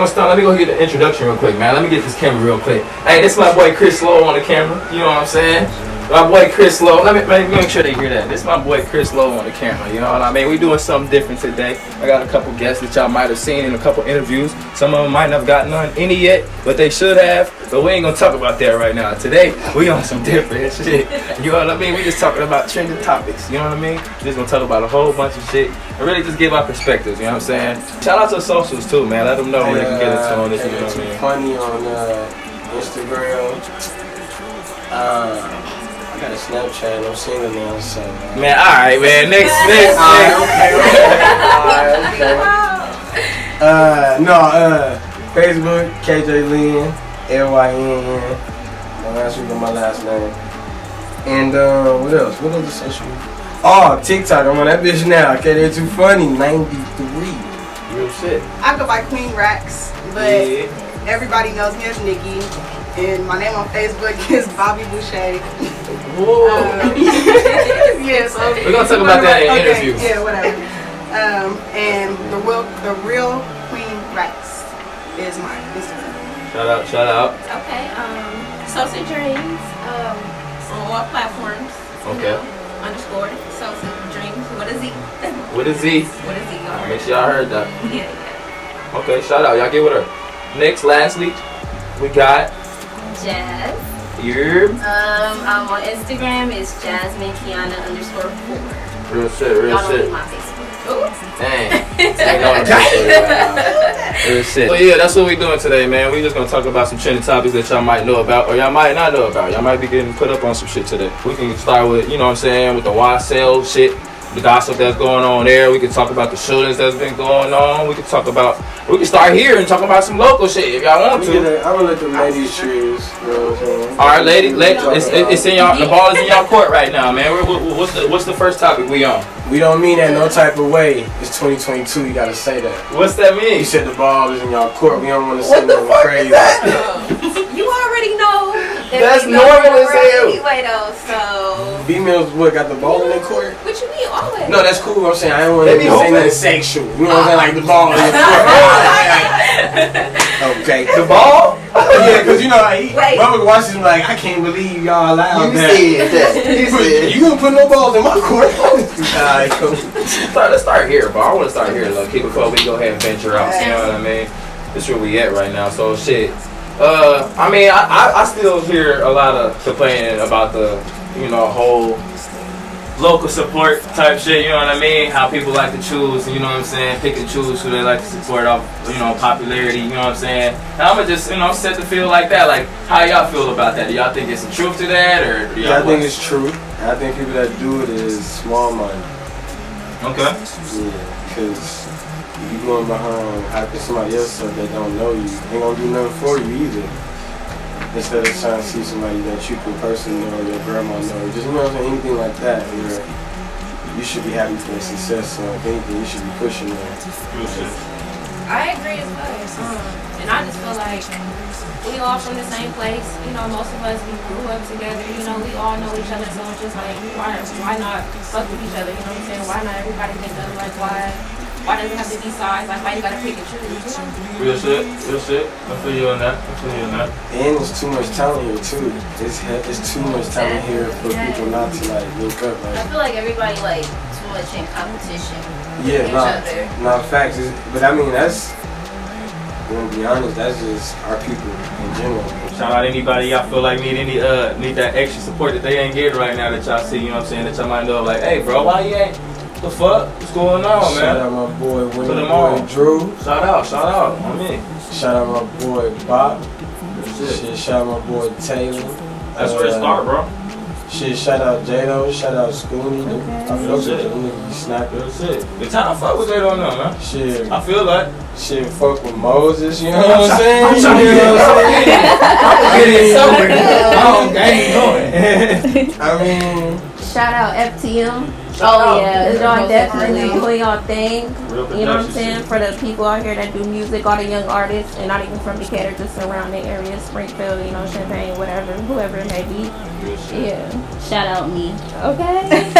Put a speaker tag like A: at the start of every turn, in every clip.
A: gonna start. Let me go get the introduction real quick, man. Let me get this camera real quick. Hey, this is my boy Chris Lowe on the camera. You know what I'm saying? My boy Chris Lowe. Let me make sure they hear that. This is my boy Chris Lowe on the camera. You know what I mean? We doing something different today. I got a couple guests that y'all might have seen in a couple interviews. Some of them might not have gotten on any yet, but they should have. But we ain't gonna talk about that right now. Today we on some different shit. You know what I mean? We just talking about trending topics. You know what I mean? Just gonna talk about a whole bunch of shit and really just give our perspectives. You know what I'm saying? Shout out to the socials too, man. Let them know where they can get into on this. You know what I mean?
B: Funny on Instagram. I got a Snapchat. I'm single now, so.
A: Man, all right, man. Next.
B: Facebook, KJ Lynn, LYNN. Last week on my last name. And what else? What other social media? Oh, TikTok. I'm on that bitch now. Okay, they're too funny. 93.
A: Real shit.
C: I go by Queen Rax, but everybody knows me as Nikki. And my name on Facebook is Bobby Boucher.
A: Whoa.
C: Yeah, so
A: we're gonna talk about that in interviews.
C: Yeah, whatever. And the real Queen Rax is my Instagram.
A: Shout out.
D: Okay. Sosa Dreams. On all platforms.
A: Okay.
D: Underscore Sosa Dreams. What is he?
A: What is he?
D: What is he?
A: Make sure y'all heard that.
D: Yeah.
A: Okay, shout out. Y'all get with her. Next, lastly, we got
D: Jazz.
A: I'm
D: on Instagram is JasmineKiana_4.
A: Real shit.
D: Y'all don't need my Facebook. Ooh.
A: Dang. Real shit. So yeah, that's what we doing today, man. We just gonna talk about some trending topics that y'all might know about or y'all might not know about. Y'all might be getting put up on some shit today. We can start with, you know what I'm saying, with the YSL shit. The gossip that's going on there. We can talk about the shootings that's been going on. We can start here and talk about some local shit if y'all want to.
B: I'm gonna let the ladies choose. You know what I'm saying?
A: All right, ladies, it's in y'all. The ball is in y'all court right now, man. What's the first topic we on?
B: We don't mean that no type of way. It's 2022. You gotta say that.
A: What's that mean?
B: You said the ball is in y'all court. We don't want to say
A: what the
B: nothing
A: fuck
B: crazy.
A: Is that?
D: You already know.
A: That's normal as hell.
D: Anyway, though, so.
B: Females, got the ball in their court?
D: What you mean, always?
B: No, that's cool. I'm saying I don't want to say nothing sexual. You know what I'm saying? Like the ball in the court. Okay.
A: The ball?
B: Yeah, because you know, motherfucker watches like, I can't believe y'all allowed that.
A: You said.
B: You gonna put no balls in my court? Alright, cool.
A: Let's start here, bro. I want to start here, low key, before we go ahead and venture out. You know what I mean? This is where we at right now. So shit. I mean, I still hear a lot of complaining about the, whole local support type shit, you know what I mean? How people like to choose, you know what I'm saying? Pick and choose who they like to support off, popularity, you know what I'm saying? And I'm gonna just, set the feel like that. Like, how y'all feel about that? Do y'all think it's some truth to that, or do y'all?
B: Yeah, I think it's true. I think people that do it is small minded.
A: Okay.
B: Yeah, because you going behind hyping somebody else up that don't know you, ain't gonna do nothing for you either. Instead of trying to see somebody that you can personally know, your grandma know, or just anything like that, where you should be happy for their success. So if anything, you should be pushing them.
D: I agree as well. And I just feel like we all from the same place. Most of us, we grew up together. We all know each other. So it's just like, why not fuck with each other? You know what I'm saying? Why not everybody think of like why does it have to be sides? Like, why you gotta pick and choose?
A: Real shit. I feel you on that.
B: And there's too much talent here too. It's too much talent here for people not to link up.
D: I feel like everybody too much in competition.
B: Yeah, not facts. But I mean, that's, to be honest, that's just our people in general.
A: Shout out anybody y'all feel like need that extra support that they ain't getting right now that y'all see, you know what I'm saying, that y'all might know, like, hey bro, why you ain't? The fuck? What's going on, man?
B: Shout out my boy
A: Drew. Shout out. I mean.
B: Shout out my boy Bob. Shit, shout out my boy Taylor.
A: That's where it start, bro.
B: Shit, shout out J-Lo, shout out Scoonie. I fuck with them niggas, snapping.
A: That's it. The time I fuck with J-Lo now, man.
B: Shit.
A: I feel like.
B: Shit, fuck with Moses, you know what I'm saying?
A: I'm trying to get I'm getting somewhere. I mean,
E: Shout out FTM.
A: Shout
E: Yeah,
A: out.
E: y'all definitely doing y'all thing.
A: Real
E: You know what I'm
A: production
E: saying?
A: shit.
E: For the people out here that do music, all the young artists, and not even from Decatur, just surrounding areas, Springfield, you know, Champaign, whatever, whoever it may be. Yeah.
F: Shout out me.
E: Okay.
A: That's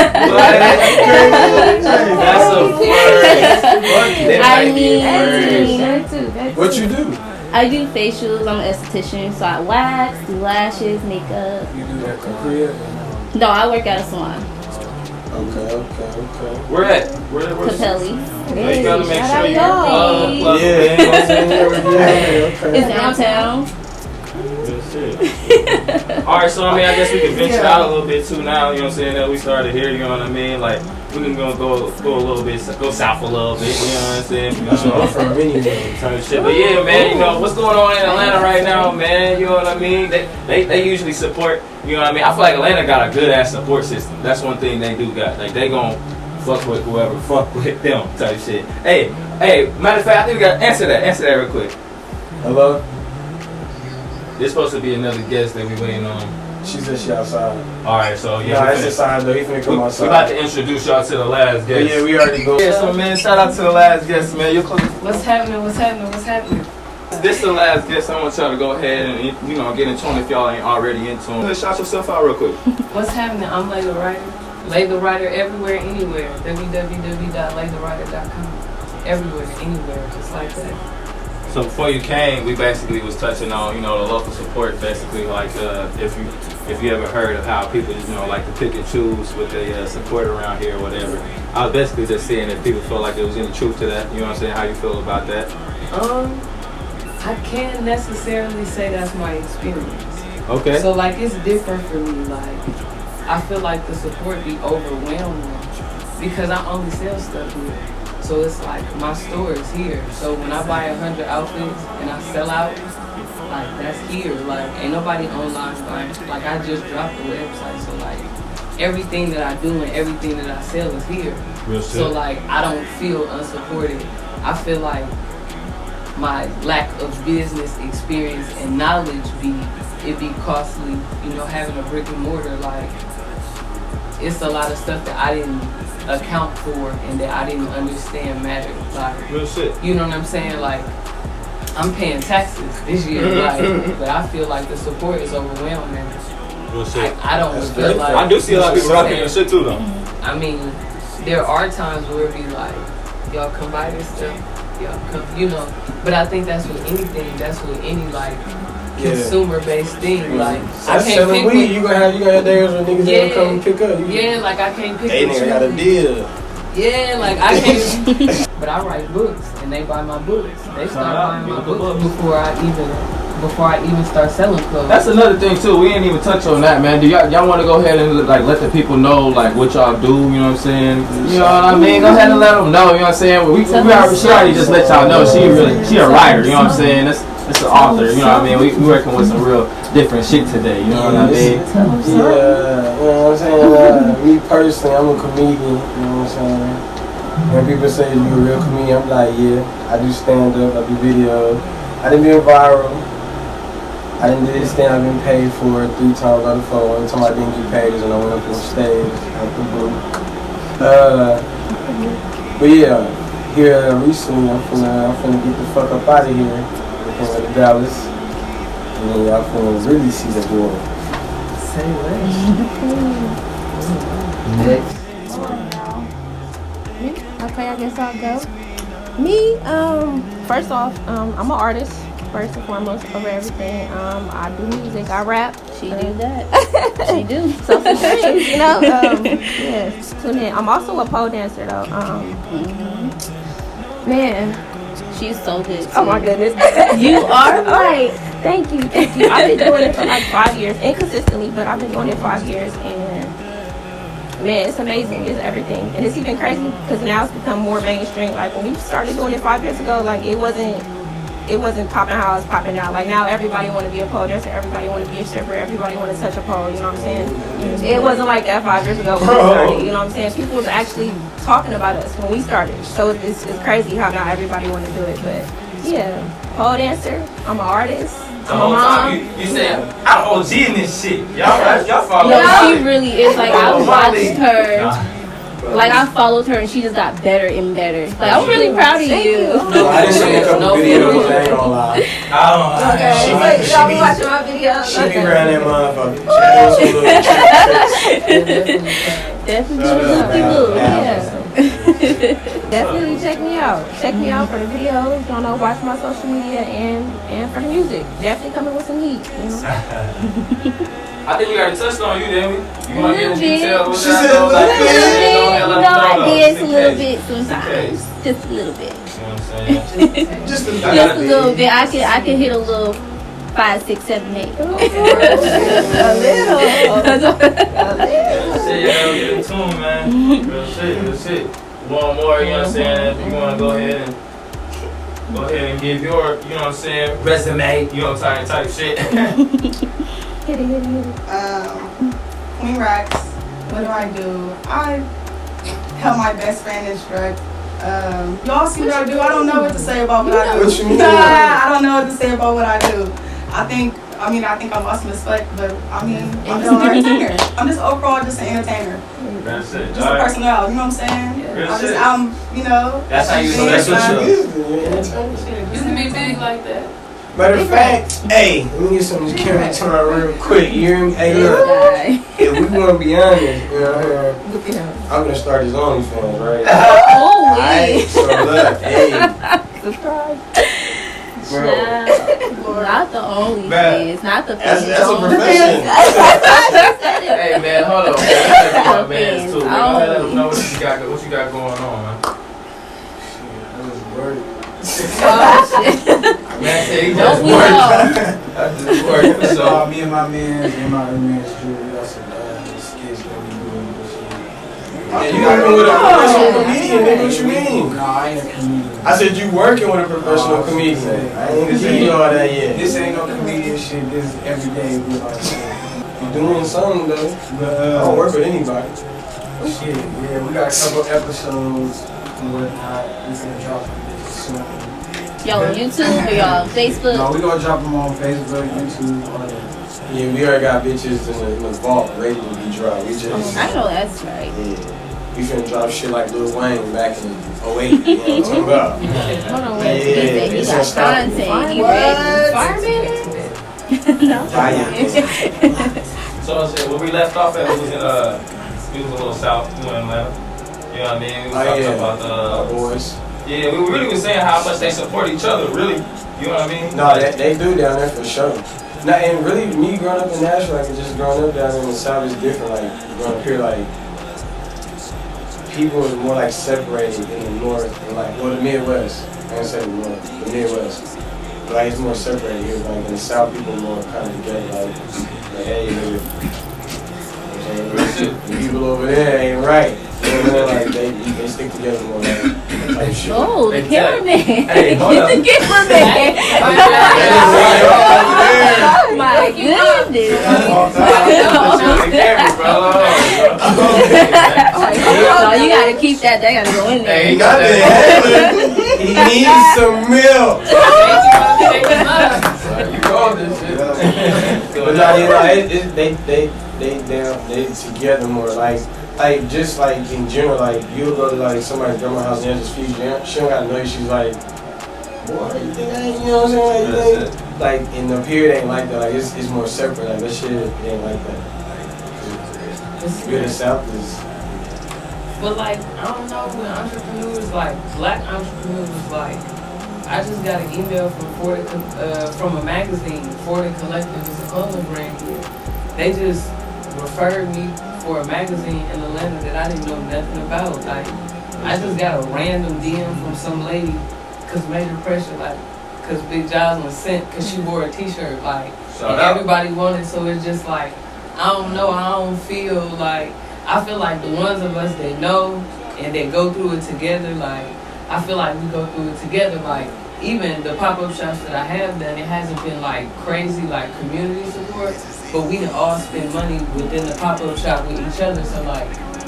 A: a first.
F: I mean,
E: That too.
B: What you do?
F: I do facials. I'm an esthetician, so I wax, do lashes, makeup.
B: You do that for crib?
F: No, I work at a salon.
B: Okay.
A: Where at? Where's
F: Capelli.
A: You gotta make
E: Shout
A: sure you
E: out
A: plug
B: Yeah,
A: it in.
B: okay.
F: It's downtown.
A: Good shit. Alright, so I mean, I guess we can venture out a little bit too now, you know what I'm saying, that we started here, you know what I mean? Like, we can go a little bit, go south a little bit, you know what I'm saying?
B: That's where I'm from anyway.
A: Type of shit. But yeah, man, you know, what's going on in Atlanta right now, man, you know what I mean? They usually support, you know what I mean? I feel like Atlanta got a good ass support system. That's one thing they do got. Like, they gon' fuck with whoever fuck with them type shit. Hey, matter of fact, I think we gotta answer that real quick.
B: Hello?
A: There's supposed to be another guest that we waiting on.
B: She said she outside.
A: Alright, so yeah.
B: Nah,
A: we
B: it's
A: finna-
B: inside though. He finna come
A: We
B: outside.
A: about to introduce y'all to the last guest.
B: Yeah, we already go.
A: Yeah, so man, shout out to the last guest, man. You're close.
G: What's happening?
A: This the last guest. I want y'all to go ahead and you know get into him if y'all ain't already into him. Let's shout yourself out real quick.
G: What's happening? I'm Layla Ryder. Layla Ryder everywhere, anywhere. www.laylaryder.com. Everywhere, anywhere, just like that.
A: So before you came, we basically was touching on, you know, the local support, basically, like if you ever heard of how people, you know, like to pick and choose with their support around here or whatever. I was basically just saying if people feel like there was any truth to that, you know what I'm saying, how you feel about that.
G: I can't necessarily say that's my experience.
A: Okay.
G: So like it's different for me. Like I feel like the support be overwhelming because I only sell stuff here. So it's like my store is here. So when I buy 100 outfits and I sell out, like that's here. Like ain't nobody online buying. Like I just dropped the website. So like everything that I do and everything that I sell is here.
A: Real shit.
G: So like I don't feel unsupported. I feel like my lack of business experience and knowledge be costly, you know, having a brick and mortar. Like it's a lot of stuff that I didn't account for and that I didn't understand mattered. Like
A: Real shit.
G: you know what I'm saying? Like I'm paying taxes this year, like, but I feel like the support is overwhelming.
A: Real shit.
G: I don't
B: That's
G: feel
B: great.
G: like
A: I do see a lot of people rocking your shit too, though.
G: I mean, there are times where it be like, y'all come buy this stuff, y'all come, you know. But I think that's with anything. That's with any like consumer-based thing. Like I
B: That's
G: can't
B: selling
G: pick
B: weed. You gonna have days when niggas
G: Yeah.
B: gonna come and pick up.
G: Yeah, like I can't pick.
B: Hey,
G: and
B: nigga got a
G: choose.
B: deal.
G: Yeah, like I can't. But I write books, and they buy my books. They start buying my books before I even start selling clothes.
A: That's another thing too. We ain't even touch on that, man. Do y'all want to go ahead and like let the people know like what y'all do? You know what I'm saying? You know what I mean? Go ahead and let them know. You know what I'm saying? She already just let y'all know she a writer. You know what I'm saying? It's an author. You know what I mean? We working with some real different shit today. You know what I mean?
B: Yeah, you know what I'm saying? Me personally, I'm a comedian. You know what I'm saying? When people say you a real comedian, I'm like, yeah, I do stand up, I do videos. I done been viral. I done did this thing I've been paid for 3 times on the phone. One time I didn't get paid is when I went up on stage at the booth. But yeah, here recently I'm finna get the fuck up out of here. I came to Dallas. And then y'all finna really see the world.
G: Say what?
E: Okay, I guess I'll go. Me, first off, I'm an artist, first and foremost, over everything. I do music, I rap.
F: She do that. She do.
E: So some things, you know. Yes, tune in. I'm also a pole dancer, though. Man.
F: She's so good.
E: Oh my goodness.
F: You are right.
E: Thank you. I've been doing it for like 5 years, inconsistently, but I've been doing it 5 years, and man, it's amazing. It's everything. And it's even crazy because now it's become more mainstream. Like when we started doing it 5 years ago, like it wasn't popping how it's popping now. Like now everybody want to be a pole dancer, everybody want to be a stripper, everybody want to touch a pole, you know what I'm saying? It wasn't like that 5 years ago when we started, you know what I'm saying? People was actually talking about us when we started. So it's crazy how now everybody want to do it. But Yeah, pole dancer. I'm an artist.
A: The
E: I'm a
A: whole time
E: mom.
A: you said, I'm OG in this shit. Y'all follow
F: No,
A: me.
F: she really is. Like, I watched her.
A: Nah.
F: Like, I followed her and she just got better and better. Like, I'm really proud of you.
B: No, I done seen a couple videos, I ain't gonna lie.
E: Okay,
B: She
E: y'all
B: be-
E: be watching my videos.
B: She be
E: Okay.
B: around that motherfucker. She doing some little tricks.
F: Definitely
B: Shout
F: loopy
B: out.
F: loop.
E: Yeah. Definitely check me out. Check me out for the videos. Y'all know, watch my social media and for the music. Definitely coming with some heat. You know?
A: I think we already touched on you, didn't we? You want to get
F: Little
A: in
F: bit.
A: detail with
B: She
A: that?
B: said a little
F: A little bit.
B: bit.
F: You know, I did a little bit sometimes. Just a little bit.
A: You know what I'm saying?
B: Just a
F: Just a little bit. I can hit a little 5, 6, 7, 8.
E: A little.
A: Shit, yeah, get in tune, man. Real shit. One more, you know what I'm saying? You want to go ahead and give your, you know what I'm saying, resume, you know, type shit.
E: Hit it.
C: Queen Racks. What do? I help my best friend instruct. Y'all see what I do? I don't know what to say about what I do.
B: What you mean?
C: I don't know what to say about what I do. I think I'm awesome as fuck, but I'm just an entertainer. I'm just overall just an entertainer.
A: That's it.
C: Just a personality, you know what I'm saying?
A: That's how you
C: know,
A: that's what you
G: You can be big like that.
B: Matter of fact, hey, let me get some camera time real quick. You hear me? Hey, look, if we gonna be honest, you know what I'm gonna start his OnlyFans, right?
F: Oh,
B: Alright, so look, hey,
E: Subscribe.
B: bro,
F: not the only
B: Man,
F: things, not the
B: that's a
F: fans.
B: profession.
A: Hey man, hold on, man. You gotta be my mans too, man. Go ahead, let them know what you got going on, man.
F: Oh, shit.
A: Man said he
F: Don't
A: just
F: we
A: worked.
F: all?
A: That's just work for
H: So
A: sure.
H: me and my man Drew, that's a sketch that we doing this year.
B: Yeah, you got me with a professional comedian, nigga, what you mean?
H: No, I ain't a comedian.
B: I said you working with a professional comedian. I ain't gonna tell you all that yet.
H: This ain't no comedian shit. This is everyday real life.
B: You doing something though.
H: But
B: I don't work with anybody.
H: shit, yeah, we got a couple episodes and whatnot. We gonna drop them soon.
F: Yo, on YouTube or y'all Facebook?
H: No, we gonna drop them on Facebook, YouTube, all that.
B: Yeah, we already got bitches in the vault ready to be dropped. We just,
F: I know that's right.
B: yeah. We finna drop shit like Lil Wayne back in 08. You know what I'm talking about?
F: Hold on,
B: Yeah,
F: wait. He said he
B: it's
F: got
B: unstoppable.
F: content. He ready. No.
B: Fire.
A: So I said, where we left off at, we was a little south, we were in Atlanta. You know what I mean? We was talking about
B: Our boys.
A: yeah, we really was saying how much they support each other, really. You know what I mean?
B: No, they do down there for sure. Now, and really, me growing up in Nashville, like just growing up down there in the South is different. Like growing up here, like people are more like separated in the North and like, well, the Midwest. I ain't say the North, the Midwest. But like it's more separated here. Like in the South, people are more kind of together. Like hey, nigga. The people over there ain't right. You know what I'm saying? Like they stick together more. Like shit.
F: Oh, the cameraman.
A: Hey, hold up.
F: The cameraman. Oh my goodness. So you gotta keep that. They gotta go in there.
A: Hey, he
B: Got
A: got that.
B: He needs some milk.
A: You called this shit.
B: But no, you know, they together more. Like just like in general, like you'll go to like somebody's grandma's house and they'll just feed you. She don't gotta know you. She's like, boy, you think I ain't, you know what I'm saying? Like in the period ain't like that. Like it's more separate. Like that shit ain't like that. Good in the South is.
G: But like, I don't know, when entrepreneurs, like black entrepreneurs, like I just got an email from a magazine, Ford and Collective, it's a clothing brand here. They just referred me for a magazine in Atlanta that I didn't know nothing about. Like, I just got a random DM from some lady, cause Major Pressure, like, cause Big Joslyn sent, cause she wore a t-shirt, like, and everybody wanted, so it's just like, I don't know, I don't feel like, I feel like the ones of us that know and that go through it together, like, I feel like we go through it together. Like, even the pop-up shops that I have done, it hasn't been like crazy, like community support, but we done all spend money within the pop-up shop with each other. So like,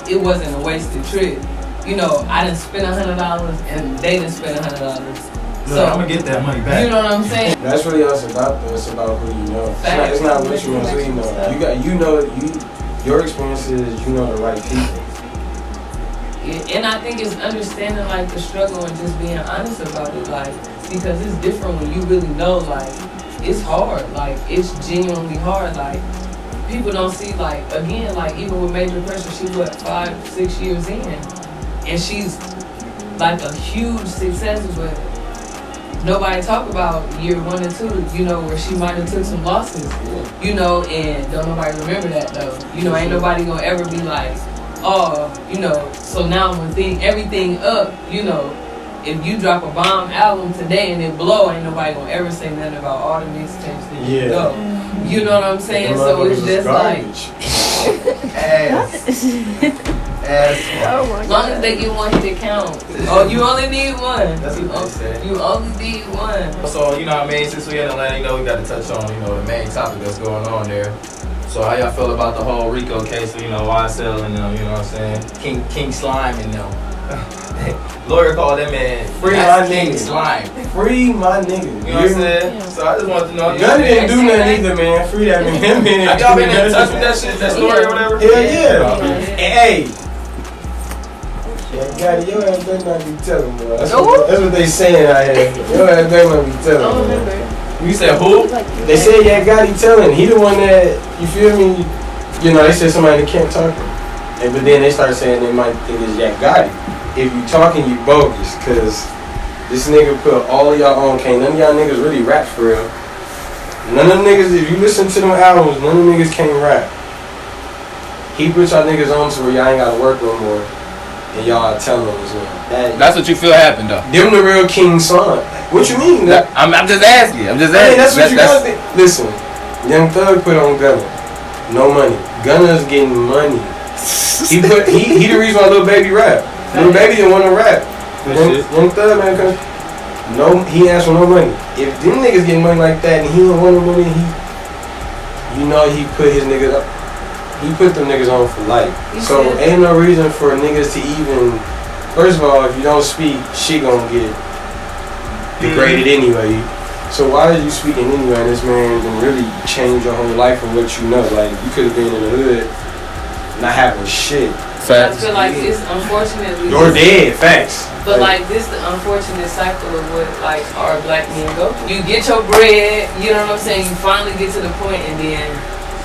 G: it wasn't a wasted trip. You know, I done spent $100 and they done spent $100.
A: So I'm gonna get that money back.
G: You know what I'm saying?
B: That's really all it's about, though. It's about who you know. It's not what you know, who you know. Your experiences, you know the right people.
G: Yeah, and I think it's understanding like the struggle and just being honest about it, like, because it's different when you really know, like, it's hard, like, it's genuinely hard, like, people don't see, like, again, like, even with Major Pressure, she's what, 5-6 years in, and she's like a huge success, but nobody talk about year 1 and 2, you know, where she might have took some losses, you know, and don't nobody remember that though. You know, ain't nobody gonna ever be like, oh, you know, so now when everything up, you know, if you drop a bomb album today and it blow, ain't nobody gonna ever say nothing about all the mixtapes that you go. You know what I'm saying? So it's just like as long as they get one hit, it counts. Oh, you only need one.
A: That's what they say.
G: You only need one.
A: So, you know what I mean, since we in Atlanta, you know, we got to touch on, you know, the main topic that's going on there. So how y'all feel about the whole RICO case, you know, YSL and them, you know what I'm saying? King Slime and them. Lawyer called that man
B: Free my
A: King
B: nigga.
A: Slime.
B: Free my nigga.
A: You know what I'm saying? So I just wanted to know.
B: Gunna didn't do nothing either, man. Free that man.
A: Have y'all been in touch with that shit, that story or whatever?
B: Hell yeah. Hey. Yeah, got it. Your ass better not be telling, boy. That's what they saying out here. Your ass better not be telling, man.
A: You said who?
B: They said yeah, Gotti telling. He the one that, you feel me? You know, they said somebody that can't talk. And but then they started saying they might think it's Yak Gotti. If you talking, you bogus, cause this nigga put all of y'all on. Can't none of y'all niggas really rap for real. None of them niggas, if you listen to them albums, none of them niggas can't rap. He put y'all niggas on to where y'all ain't gotta work no more, and y'all are telling us now.
A: That's what you feel happened though.
B: Them the real King Slime. What you mean?
A: I'm just asking. I'm just asking.
B: I mean, that's what you gotta think. Listen, Young Thug put on Gunna. No money. Gunna's getting money. He the reason why Lil Baby rap. Lil Baby didn't want to rap. Young Thug, man, cause he asked for no money. If them niggas getting money like that and he don't want no money, you know he put his niggas up. He put them niggas on for life. So ain't no reason for niggas to even. First of all, if you don't speak, shit gonna get degraded anyway. So why are you speaking anyway? And this man can really change your whole life from what you know. Like you could have been in the hood, not having shit.
G: Facts. I feel like it's unfortunately.
B: You're dead. Facts.
G: But like this, the unfortunate cycle of what like our black men go through. You get your bread, you know what I'm saying. You finally get to the point, and then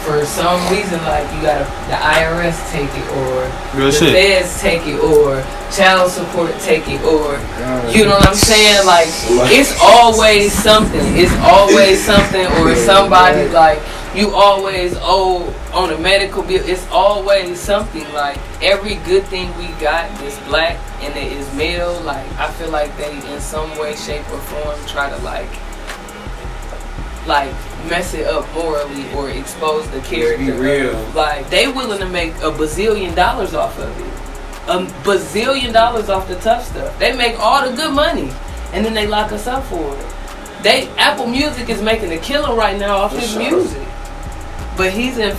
G: for some reason, like you gotta the IRS take it, or the feds take it, or child support take it, or you know what I'm saying. Like it's always something. It's always something, or somebody like. You always owe on a medical bill. It's always something. Like every good thing we got is black and it is male. Like I feel like they in some way, shape, or form try to like mess it up morally or expose the character.
B: Be real.
G: Like they willing to make $1 bazillion off of it. $1 bazillion off the tough stuff. They make all the good money and then they lock us up for it. Apple Music is making a killing right now off his music. But he's in the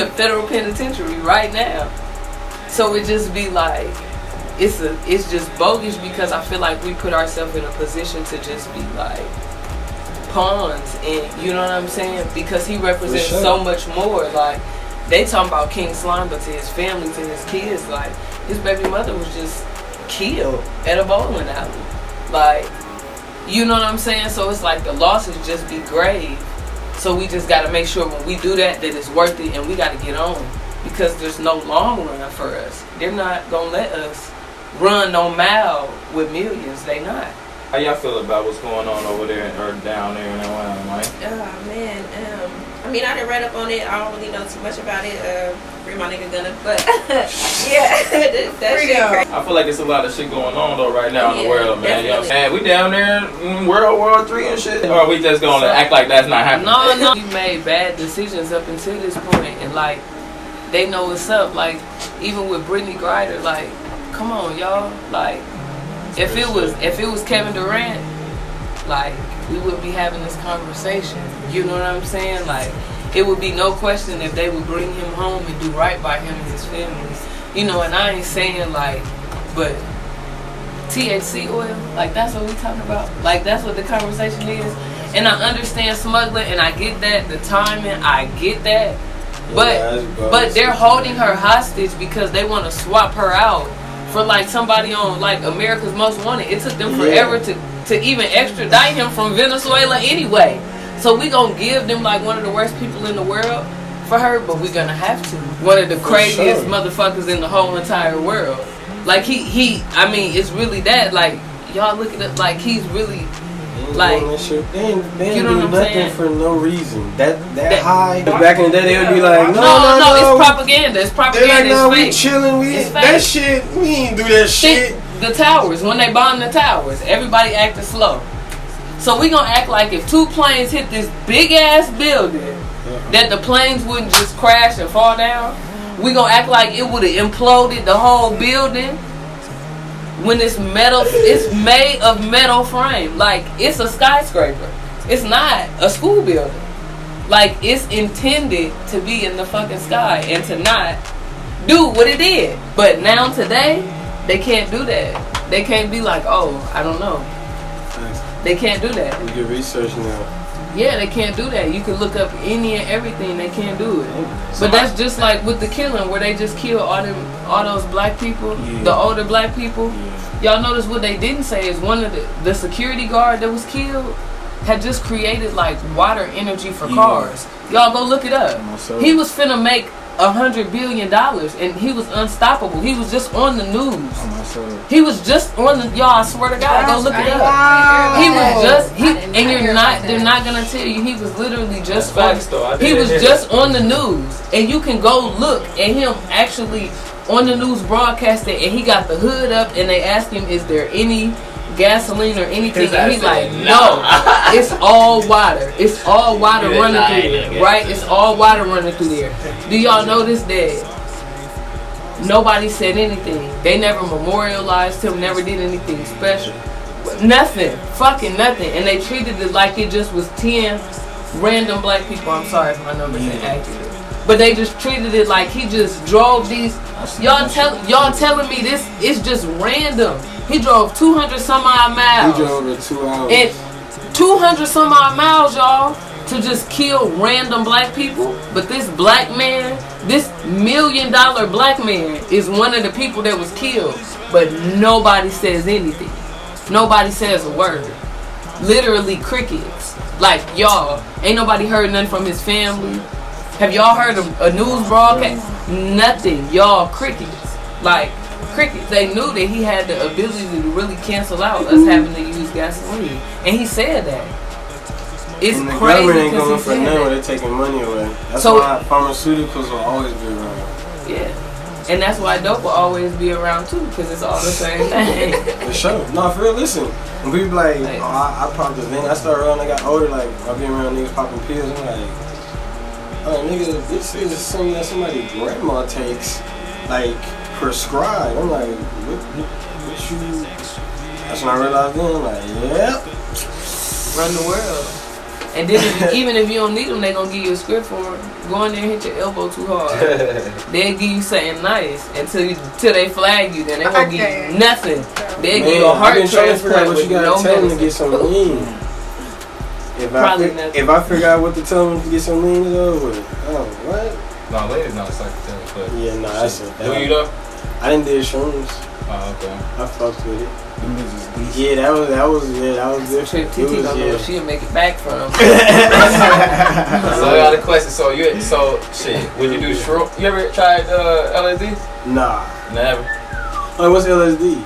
G: federal penitentiary right now. So it just be like it's just bogus because I feel like we put ourselves in a position to just be like pawns, and you know what I'm saying? Because he represents so much more. Like they talking about King Slime, but to his family, to his kids, like his baby mother was just killed at a bowling alley. Like, you know what I'm saying? So it's like the losses just be grave. So we just got to make sure when we do that it's worth it, and we got to get on because there's no long run for us. They're not going to let us run no mile with millions. They not.
A: How y'all feel about what's going on over there or down there in Atlanta, Mike?
E: Oh, man. I mean, I didn't read up on it. I don't really know too much about it. Free my nigga Gunna. But, yeah. That shit crazy.
A: I feel like it's a lot of shit going on, though, right now in the world, man.
E: Definitely.
A: You know what I'm saying? We down there in World War III and shit? Or are we just going to act like that's not happening?
G: No. You made bad decisions up until this point, and, like, they know what's up. Like, even with Brittany Griner, like, come on, y'all. Like, if it was Kevin Durant, like, we wouldn't be having this conversation. You know what I'm saying? Like, it would be no question if they would bring him home and do right by him and his family. You know, and I ain't saying like, but THC oil. Like, that's what we talking about. Like, that's what the conversation is. And I understand smuggling, and I get that. The timing, I get that. But they're holding her hostage because they want to swap her out for like somebody on like America's Most Wanted. It took them forever to even extradite him from Venezuela anyway. So we gonna give them like one of the worst people in the world for her, but we gonna have to. One of the craziest motherfuckers in the whole entire world. Like he I mean, it's really that. Like, y'all look at it like he's really like,
B: they
G: you know what I'm
B: nothing
G: saying?
B: for no reason. That high. Back in the day, they would be like,
G: no, it's propaganda. It's propaganda.
B: They're like, no, we
G: fake.
B: chilling. That shit, we ain't do that shit.
G: The towers, when they bombed the towers, everybody acted slow. So we gonna act like if 2 planes hit this big ass building, that the planes wouldn't just crash and fall down. We gonna act like it would have imploded the whole building. When it's metal, it's made of metal frame. Like, it's a skyscraper. It's not a school building. Like, it's intended to be in the fucking sky and to not do what it did. But now today, they can't do that. They can't be like, oh, I don't know. They can't do that.
B: We can research now.
G: Yeah, they can't do that. You can look up any and everything. They can't do it. But that's just like with the killing, where they just kill all those black people, the older black people. Y'all notice what they didn't say is one of the security guard that was killed had just created like water energy for cars. Y'all go look it up. He was finna make $100 billion and he was unstoppable. He was just on the news. He was just on the, y'all, I swear to God, go look it up. He was just, and they're not gonna tell you, he was literally just he was just on the news. And you can go look at him actually on the news broadcasting, and he got the hood up and they asked him, is there any gasoline or anything? And he's like, no, it's all water. It's all water running through there, right? It's all water running through there. Do y'all notice that nobody said anything? They never memorialized him, never did anything special. Nothing. Fucking nothing. And they treated it like it just was 10 random black people. I'm sorry if my numbers ain't accurate. But they just treated it like he just drove these. Y'all telling me this is just random. He drove 200 some odd miles.
B: He drove in 2 hours.
G: And 200 some odd miles, y'all, to just kill random black people. But this black man, this $1 million black man, is one of the people that was killed. But nobody says anything. Nobody says a word. Literally crickets. Like, y'all, ain't nobody heard nothing from his family. Have y'all heard of a news broadcast? Nothing. Y'all, crickets. Like, crickets. They knew that he had the ability to really cancel out us having to use gasoline. And he said that. It's
B: and the
G: crazy
B: government ain't going
G: because
B: for
G: he
B: none
G: said
B: when
G: that.
B: they're taking money away. That's
G: So-
B: why pharmaceuticals will always be around.
G: Yeah. And that's why dope will always be around too, because it's all the same thing.
B: For sure. No, for real, listen. When people be like, oh, I popped this thing. I started around, I got older, like, I be around niggas popping pills. I'm like, oh, nigga, this is something that somebody's grandma takes, like, prescribed. I'm like, what you... That's when I realized then, I'm like, yep.
G: Run the world. And then even if you don't need them, they gonna give you a script for them. Go in there and hit your elbow too hard. They'll give you something nice until they flag you. Then they won't give you nothing. They'll give you a heart transplant
B: what
G: with
B: you gotta
G: no
B: tell them to
G: medicine.
B: get some lean. If I figure out what to tell them to get some lean, it's over with. Oh, what?
A: No, lean is not a psychedelic, but
B: Yeah, nah, that's it.
A: do you though?
B: I didn't do shrooms.
A: Oh, okay.
B: I fucked with it. Yeah, that was different.
G: Trip TT don't know if she'll make it back from.
A: So I got a question. So shit. When you do shroom, you ever tried LSD?
B: Nah.
A: Never.
B: Oh, what's LSD?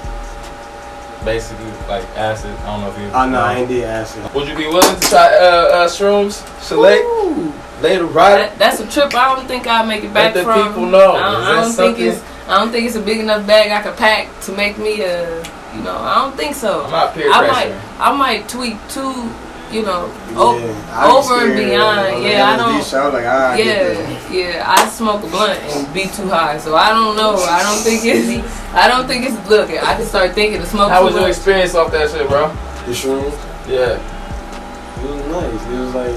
A: Basically, like acid. I don't know if you.
B: Oh no, I ain't did acid.
A: Would you be willing to try shrooms? Select.
G: Ooh.
A: Later, right?
G: That's a trip I don't think I'll make it back
A: Let the
G: from.
A: people know.
G: I don't think it's a big enough bag I could pack to make me a. I don't think so.
A: I'm not peer pressure.
G: I might tweak too.
B: I
G: Over and beyond. Yeah, I don't.
B: So I was like, ah,
G: Yeah, I smoke a blunt and be too high, so I don't know. I don't think it's. Look, I can start thinking to smoke.
A: How
G: too
A: was your
G: much.
A: experience off that shit, bro?
B: The shrooms?
A: Yeah.
B: It was nice. It was like,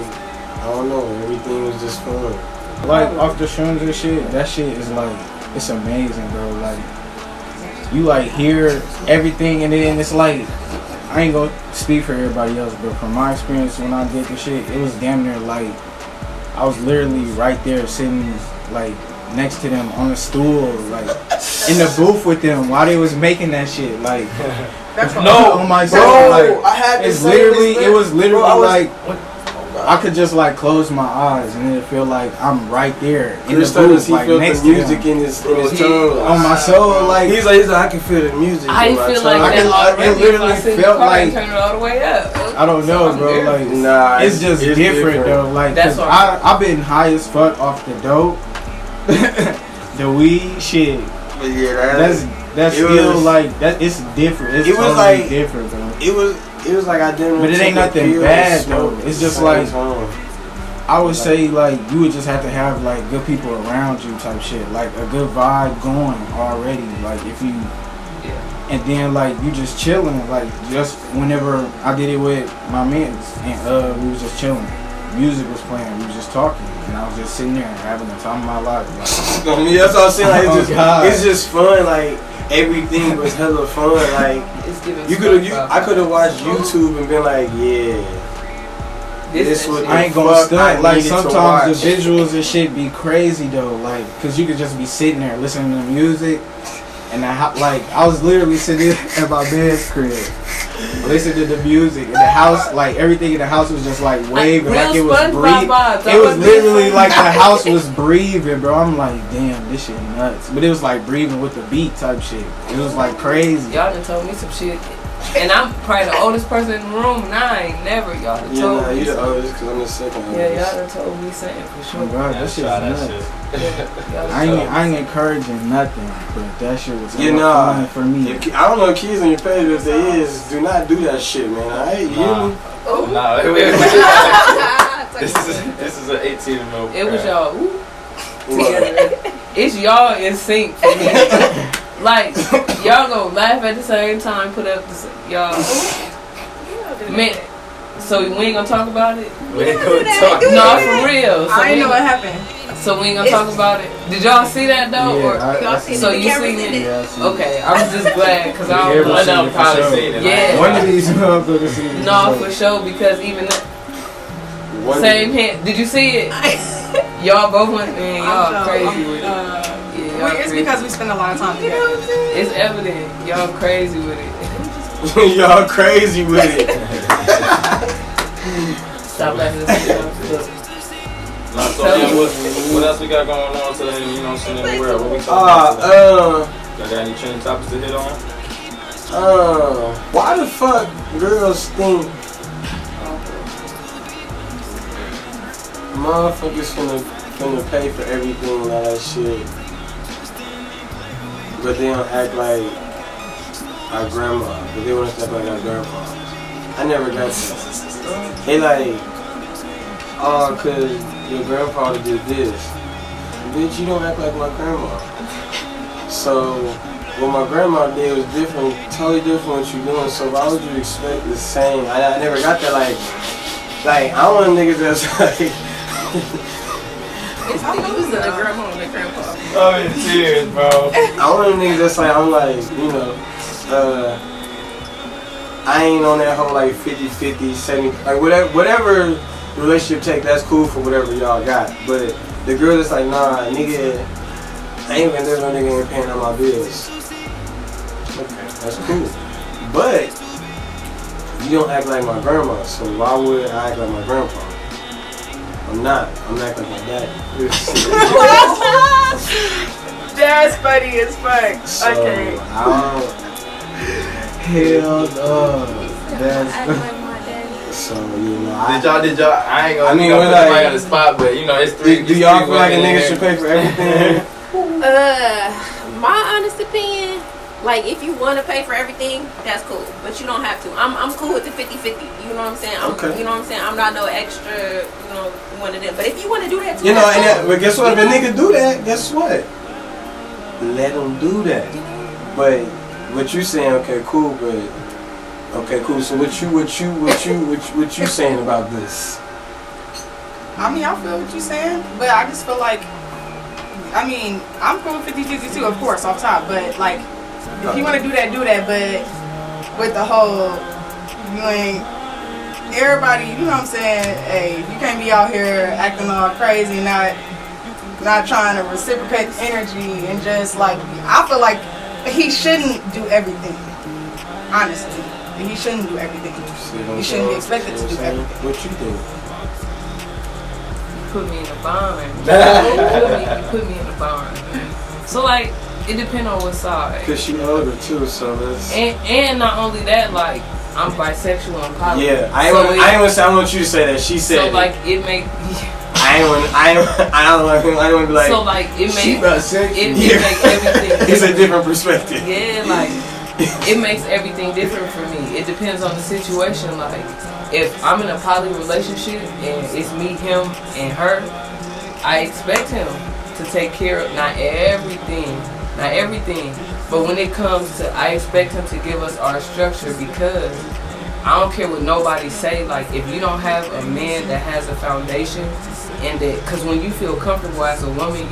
B: I don't know, everything was just fun.
H: Like, off the shrooms and shit, that shit is like, it's amazing, bro. Like,
I: you like hear everything, and then it's like, I ain't gonna speak for everybody else, but from my experience when I did the shit, it was damn near like I was literally right there sitting like next to them on a stool, like in the booth with them while they was making that shit. Like,
A: No,
I: on my
B: Bro,
I: soul, like,
B: I had
I: it's
B: the same
I: literally,
B: experience.
I: it was literally
B: Bro,
I: like I could just like close my eyes and it feel like I'm right there in
B: Chris
I: the
B: told us
I: booth,
B: he
I: like
B: felt
I: next
B: the
I: to
B: music
I: them.
B: in his tongue.
I: On my soul, like
B: He's like, I can feel the music.
G: I
B: in my
G: feel
B: tongue.
G: like that
I: it
G: already.
I: literally
G: If I sit in the
I: felt
G: car and
I: like-
G: turn it all the way up.
I: I don't know,
G: So
I: bro.
G: I'm
I: Like,
B: Nah,
I: it's just different though. Like,
G: That's
I: cause
G: what
I: I've been high as fuck off the dope, the weed shit.
B: But yeah,
I: That's
B: it
I: still
B: was-
I: like that. It's different. It's
B: It was
I: totally
B: like-
I: different, bro.
B: it was like I didn't.
I: But it ain't
B: take a
I: nothing
B: pill
I: bad,
B: and smoke
I: though.
B: at
I: It's
B: the
I: just
B: same
I: like-
B: time.
I: I would say like you would just have to have like good people around you type shit, like a good vibe going already. Like if you, and then like you just chilling, like just whenever I did it with my mans and we was just chilling. Music was playing, we was just talking, and I was just sitting there having the time of my life. Like,
B: I mean, that's what I'm saying. Like,
I: Oh,
B: it's,
I: God.
B: it's just fun. Like everything was hella fun. Like
G: It's giving
B: I could have watched YouTube and been like, yeah. This would
I: I ain't gonna
B: fuck I
I: stunt. Like
B: needed to
I: sometimes the
B: watch.
I: visuals and shit be crazy though. Like, cause you could just be sitting there listening to music, and like I was literally sitting at my bed's crib, listening to the music, and the house, like everything in the house was just like waving, like it was breathing. It was literally like the house was breathing, bro. I'm like, damn, this shit nuts. But it was like breathing with the beat type shit. It was like crazy.
G: Y'all done told me some shit. And I'm probably the oldest person in the room, and I ain't never. Y'all done
B: Yeah,
G: told
B: nah,
G: me.
B: you the
G: something.
B: oldest because I'm the second oldest.
G: Yeah, y'all done told me something for
I: Oh
G: sure.
I: God, that shit nuts.
G: Y'all done
I: I
G: told
I: ain't, I ain't encouraging nothing, but that shit was
B: You
I: hella
B: know,
I: fun for me.
B: I don't know kids on your page, but if there is, do not do that shit, man. Alright, you hear me?
A: Nah, this is an 18 and over.
G: It was y'all. Ooh, together. It's y'all in sync for me. Like y'all gonna laugh at the same time, put up y'all. Man, so we ain't gonna talk about it.
A: We ain't gonna talk.
G: No, for real. So
C: I
G: we
C: didn't know what happened.
G: So we ain't gonna talk about it. Did y'all see that though? Or
I: I seen
G: so
I: it.
G: you seen it?
I: Yeah, I seen it.
G: Okay, I'm just glad because I
I: Yeah,
G: don't
A: One
G: know.
A: of them probably seen it.
G: Yeah.
I: One of these motherfuckers seen it.
G: No, for sure because even that
B: One
G: same hand. Did you see it? Y'all both went. Man, y'all crazy with it. Yeah, y'all
C: It's
G: crazy.
C: because we spend a lot of time together.
G: It's evident. Y'all crazy with it.
B: Y'all crazy with it.
G: Stop laughing at me.
A: Nah, so man, what else we got going on today? You know what I'm saying, in the world? What we talking about today? Y'all got any trending topics to hit on?
B: Why the fuck girls think motherfuckers finna pay for everything and all that shit, but they don't act like our grandma, but they want to act like our grandpa? I never got that. They like, oh, cause your grandfather did this. Bitch, you don't act like my grandma. So what my grandma did was different, totally different what you doing. So why would you expect the same? I never got that. Like I want niggas that's like.
G: It's the using the grandma and the grandpa.
A: I'm in tears, bro.
B: I want niggas that's like, I'm like, you know, I ain't on that whole like 50-50, 70, like whatever relationship take, that's cool for whatever y'all got. But the girl that's like, nah, nigga, I ain't even there, no nigga ain't paying all my bills. Okay, that's cool. But you don't act like my grandma, so why would I act like my grandpa? I'm not. I'm acting like my daddy.
C: That's funny as fuck.
B: So,
C: Okay.
I: Hell no. That's
B: So, you know,
A: Did y'all? I ain't gonna.
B: I mean,
A: put
B: we're
A: anybody
B: like-
A: on the spot, but you know, it's three.
B: do y'all feel like a nigga should pay for everything?
E: My honest opinion, like if you want to pay for everything, that's cool, but you don't have to. I'm cool with the 50-50. You know what I'm saying?
B: Okay.
E: You know what I'm saying? I'm not no extra, one of them. But if you want to do that too,
B: You know,
E: that's
B: and
E: cool.
B: but guess what? If a nigga do that, guess what? Let him do that. But what you saying? Okay, cool. But okay, cool. So what you saying about this?
C: I mean, I feel what you're saying, but I just feel like, I mean, I'm cool with 50-50 too, of course, off top, but like, If you want to do that, but with the whole, you ain't, everybody, you know what I'm saying? Hey, you can't be out here acting all crazy, not trying to reciprocate energy and just like, I feel like he shouldn't do everything. Honestly, he shouldn't do everything. He shouldn't be expected to do everything.
B: What you do?
G: Put me in a bind. You put me in a bind. So like, it depends on what side.
B: Cause she older too, so that's.
G: And not only that, like I'm bisexual and poly.
B: Yeah, I want you to say that. She said.
G: So like it make.
B: I don't want to be like.
G: So like it
I: She
G: make
I: bisexual.
G: it make everything.
B: It's a different perspective.
G: Yeah, like it makes everything different for me. It depends on the situation. Like if I'm in a poly relationship and it's me, him, and her, I expect him to take care of not everything, but when it comes to, I expect him to give us our structure because I don't care what nobody say. Like if you don't have a man that has a foundation, and that, because when you feel comfortable as a woman,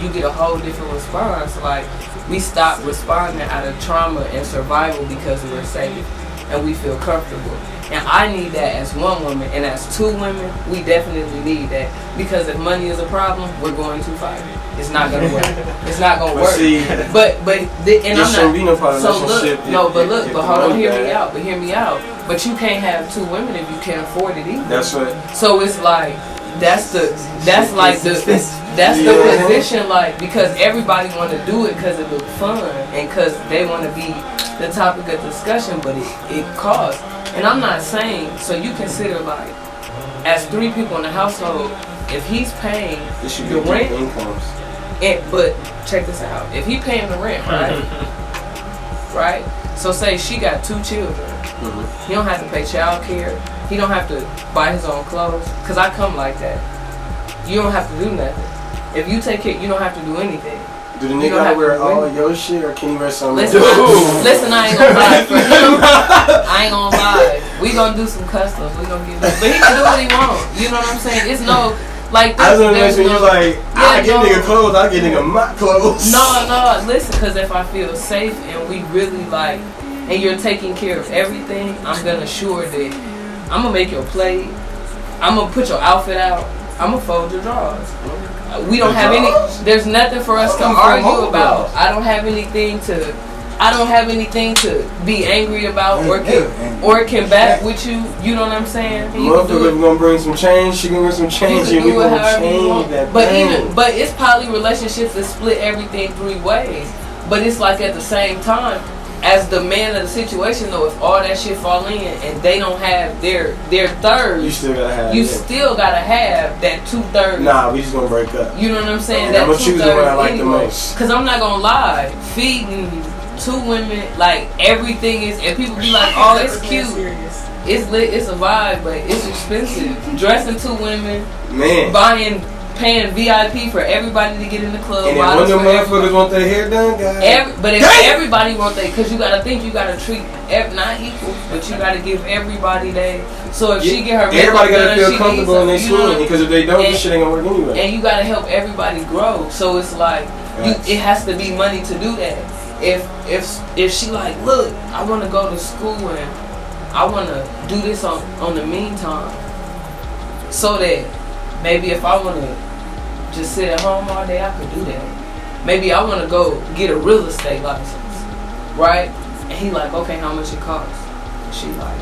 G: you get a whole different response. Like we stop responding out of trauma and survival because we're safe and we feel comfortable. And I need that as one woman, and as two women, we definitely need that. Because if money is a problem, we're going to fight. It's not gonna work. It's not gonna work.
B: See,
G: and I'm not.
B: Be no
G: So look, but hold on, hear me
B: out.
G: out. But you can't have two women if you can't afford it either.
B: That's right.
G: So it's like that's the position, like, because everybody want to do it because it looks fun and because they want to be the topic of discussion, but it costs. And I'm not saying, so you consider like as three people in the household, if he's paying the rent, but check this out, if he paying the rent, right? So say she got 2 children, he don't have to pay child care, he don't have to buy his own clothes, because I come like that. You don't have to do nothing. If you take care, you don't have to do anything.
B: Do the nigga wear all your shit, or can he wear something?
G: Listen, I ain't gonna lie for him. I ain't gonna lie. We gonna do some customs. We gonna get, but he can do what he want. You know what I'm saying? It's no like.
B: I was listening. You like, I get nigga clothes. I get nigga my clothes.
G: No. Listen, because if I feel safe and we really like, and you're taking care of everything, I'm gonna assure that I'm gonna make your plate. I'm gonna put your outfit out. I'm gonna fold your drawers. We don't have any. There's nothing for us to argue about. I don't have anything to be angry about or can back with you. You know what I'm saying?
B: Motherfucker gonna bring some change. She gonna bring some change.
G: You can do it however you
B: change
G: want.
B: that.
G: But it's poly relationships that split everything 3 ways. But it's like at the same time, as the man of the situation, though, if all that shit fall in and they don't have their third,
B: you still gotta have.
G: Still gotta have that 2/3.
B: Nah, we just gonna break up.
G: You know what I'm saying?
B: I'm gonna choose the one I like the most.
G: Cause I'm not gonna lie, feeding 2 women, like everything is, and people be like, oh, it's cute, it's lit, it's a vibe, but it's expensive. Dressing 2 women,
B: man,
G: paying VIP for everybody to get in the club.
B: And then when the motherfuckers want their hair done, guys.
G: But if everybody want that, because you gotta think, you gotta treat not equal, but you gotta give everybody that. So if she get her makeup
B: everybody gotta
G: done,
B: feel comfortable in their skin, because if they don't, this shit ain't gonna work anyway.
G: And you gotta help everybody grow. So it's like it has to be money to do that. If she like, look, I want to go to school and I want to do this on the meantime, so that maybe if I want to just sit at home all day, I could do that. Maybe I want to go get a real estate license, right? And he like, okay, how much it costs? And she like,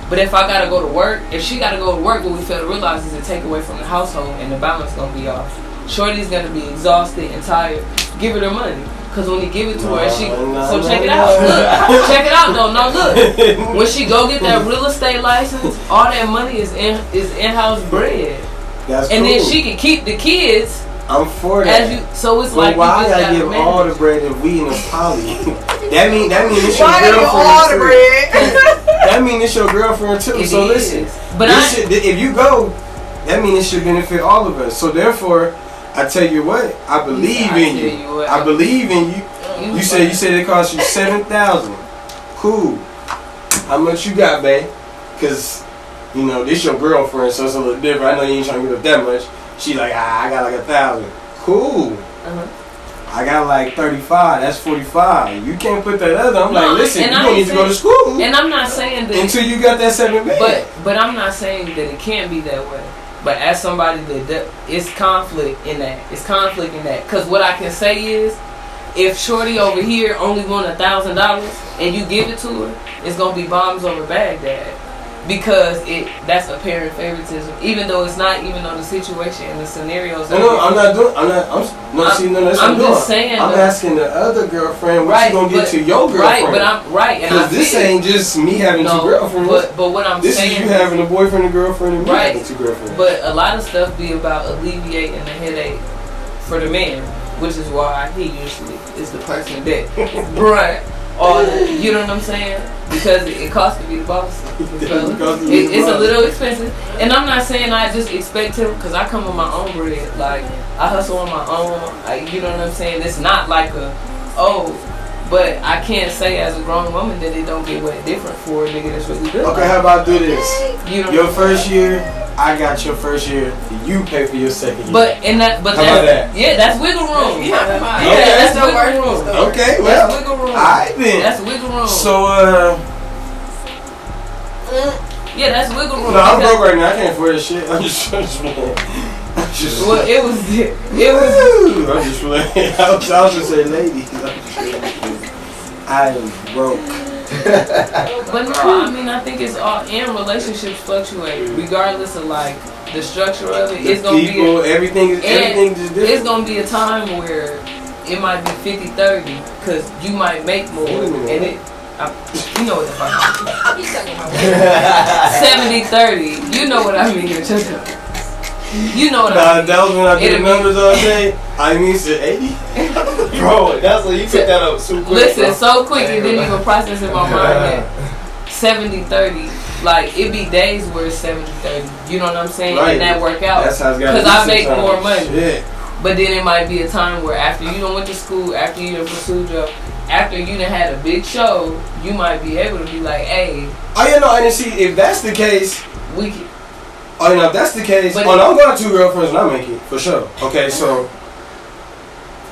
G: but if I gotta go to work, if she gotta go to work, what we fail to realize is to take away from the household and the balance gonna be off. Shorty's gonna be exhausted and tired. Give her the money. Cause when he give it to her, check it out. Look, check it out though. No, look. When she go get that real estate license, all that money is in-house bread.
B: That's
G: and
B: cool.
G: then she can keep the kids.
B: I'm for that.
G: So it's
B: but
G: like,
B: why I give all the bread if we in a poly? that mean it's your girlfriend too. That mean it's your girlfriend too. So listen, if you go, that mean it should benefit all of us. So therefore, I tell you what, I believe in you. I believe in you. You said it cost you $7,000. Cool. How much you got, babe? Cause you know this your girlfriend, so it's a little different. I know you ain't trying to give up that much. She like, I got like 1,000. Cool. I got like 35. That's 45. You can't put that other. I'm
G: No,
B: like, listen, you
G: and I
B: don't
G: ain't
B: need to go to school
G: And I'm not saying that
B: until you got that 7 bag.
G: but I'm not saying that it can't be that way. But as somebody that it's conflict in that. It's conflict in that. Cause what I can say is, if Shorty over here only won $1,000 and you give it to her, it's gonna be bombs over Baghdad. Because that's apparent favoritism, even though it's not, even though the situation and the scenarios.
B: No, I'm not doing. That's
G: I'm
B: what
G: just saying.
B: I'm asking the other girlfriend what you gonna get to your girlfriend.
G: Right, but I'm right, and
B: because this ain't just me having two girlfriends.
G: But what I'm
B: saying, this is you having a boyfriend and girlfriend, and me having two girlfriends.
G: But a lot of stuff be about alleviating the headache for the man, which is why he usually is the person that right. Or, you know what I'm saying? Because it costs to be the boss. It's a little expensive. And I'm not saying I just expect him, because I come on my own bread. Like, I hustle on my own. You know what I'm saying? It's not like but I can't say as a grown woman that it don't get way different for a nigga that's really good.
B: Okay, how about do this?
G: You know
B: your first year, I got your first year. You pay for your second year.
G: But
B: how about that?
G: Yeah, that's wiggle room.
C: Yeah,
G: that's wiggle room.
B: Okay, well,
G: that's wiggle room.
B: Alright then.
G: That's wiggle room.
B: So
G: yeah, that's wiggle room.
B: No, I'm broke right now. I can't afford this shit. I'm just
G: well, it was.
B: I'm just playing. I was just saying, ladies. I am broke.
G: But no, I mean, I think it's all, and relationships fluctuate regardless of like the structure of it. It's gonna be
B: everything is different.
G: It's gonna be a time where it might be 50-30 because you might make more, and you know what the fuck. 70-30. You know what I mean. You know what I mean.
B: That was when I did the numbers all day. I mean, said 80. Bro, that's what you picked that up so quick.
G: Listen, so quick it didn't even process in my mind that 70-30. Like, it be days where it's 70-30. You know what I'm saying?
B: Right.
G: And that work out.
B: That's how it's got to be.
G: Because I make more money.
B: Shit.
G: But then it might be a time where after you done went to school, after you done pursued your, after you done had a big show, you might be able to be like, hey.
B: Oh, yeah, no, and see, if that's the case,
G: we can.
B: Oh, you know, if that's the case, I'm going to 2 girlfriends when I make it, for sure. Okay, so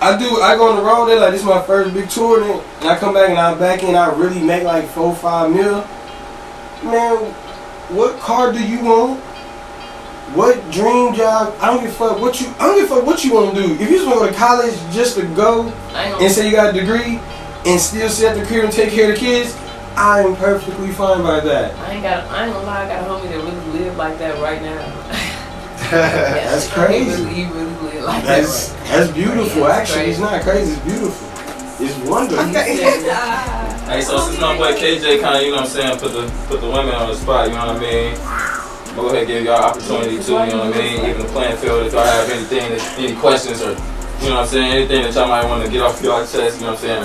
B: I go on the road, they're like, this is my first big tour, and I come back and I'm back in, I really make like 4-5 mil. Man, what car do you want? What dream job? I don't give a fuck what you want to do. If you just want to go to college just to go and say you got a degree and still sit at the crib and take care of the kids, I am perfectly fine by that.
G: I ain't gonna lie, I got a homie that really live like that right now.
B: That's crazy.
G: He really live like that.
B: That's beautiful. Actually, it's not crazy. It's beautiful. It's wonderful.
A: Hey, so since my boy KJ kind of, you know what I'm saying, put the women on the spot, you know what I mean? Go ahead and give y'all opportunity too, you know what I mean? Even the playing field, if y'all have any questions or, you know what I'm saying, anything that y'all might want to get off your chest, you know what I'm saying?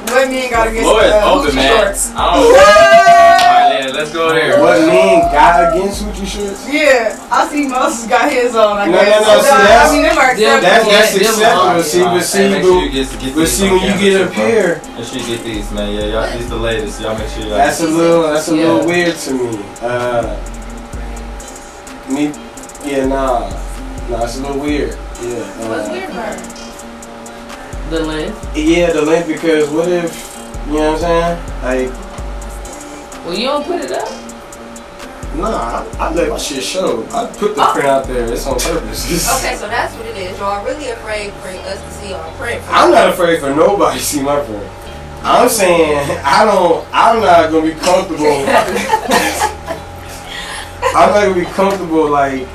C: What men gotta get
A: Floor is open, man.
C: shorts?
A: I don't know. Alright, yeah, let's go there.
B: What men got against hoochie shorts?
C: Yeah, I see Moses got his on. I
B: No,
C: guess.
B: no, see,
C: I mean, them are acceptable.
B: that's acceptable. But see, when you get a pair,
A: and she get these, man. Yeah, y'all, these the latest. Y'all make sure y'all.
B: That's a little weird to me. Nah, it's a little weird. Yeah.
D: What's weird about her?
G: The length?
B: Yeah, the length, because what if, you know what I'm saying? Like,
G: well, you don't put it up?
B: Nah, I let my shit show. I put the print out there. It's on purpose.
J: Okay, so that's what it is. Y'all really afraid for us to see our print.
B: I'm not afraid for nobody to see my print. I'm saying I'm not gonna be comfortable. I'm not gonna be comfortable like.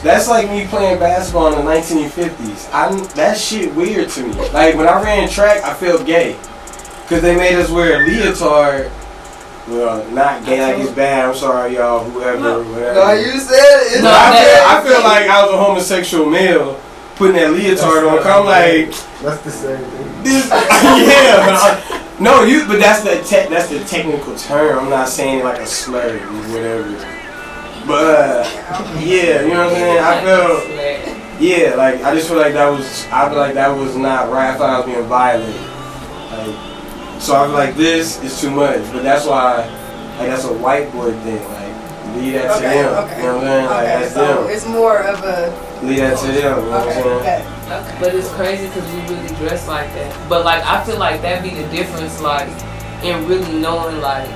B: That's like me playing basketball in the 1950s. That shit weird to me. Like when I ran track, I felt gay, cause they made us wear a leotard. Well, not gay like it's bad. I'm sorry, y'all. Whoever, whatever.
I: No, you said it.
B: I feel like I was a homosexual male putting that leotard on. I'm like,
I: that's the same thing.
B: Yeah. No, but that's the technical term. I'm not saying it like a slur or whatever. But yeah, you know what I'm saying? I feel I just feel like that was not right. I thought I was being violated. So I feel like this is too much. But that's why that's a white boy thing. Like Leave that to them. You know what I'm saying? Like,
C: Okay,
B: that's
C: so
B: them.
C: it's more of a.
B: Leave that to them. You know what I'm saying?
C: Okay.
G: But it's crazy because we really dress like that. But like I feel like that be the difference, like in really knowing like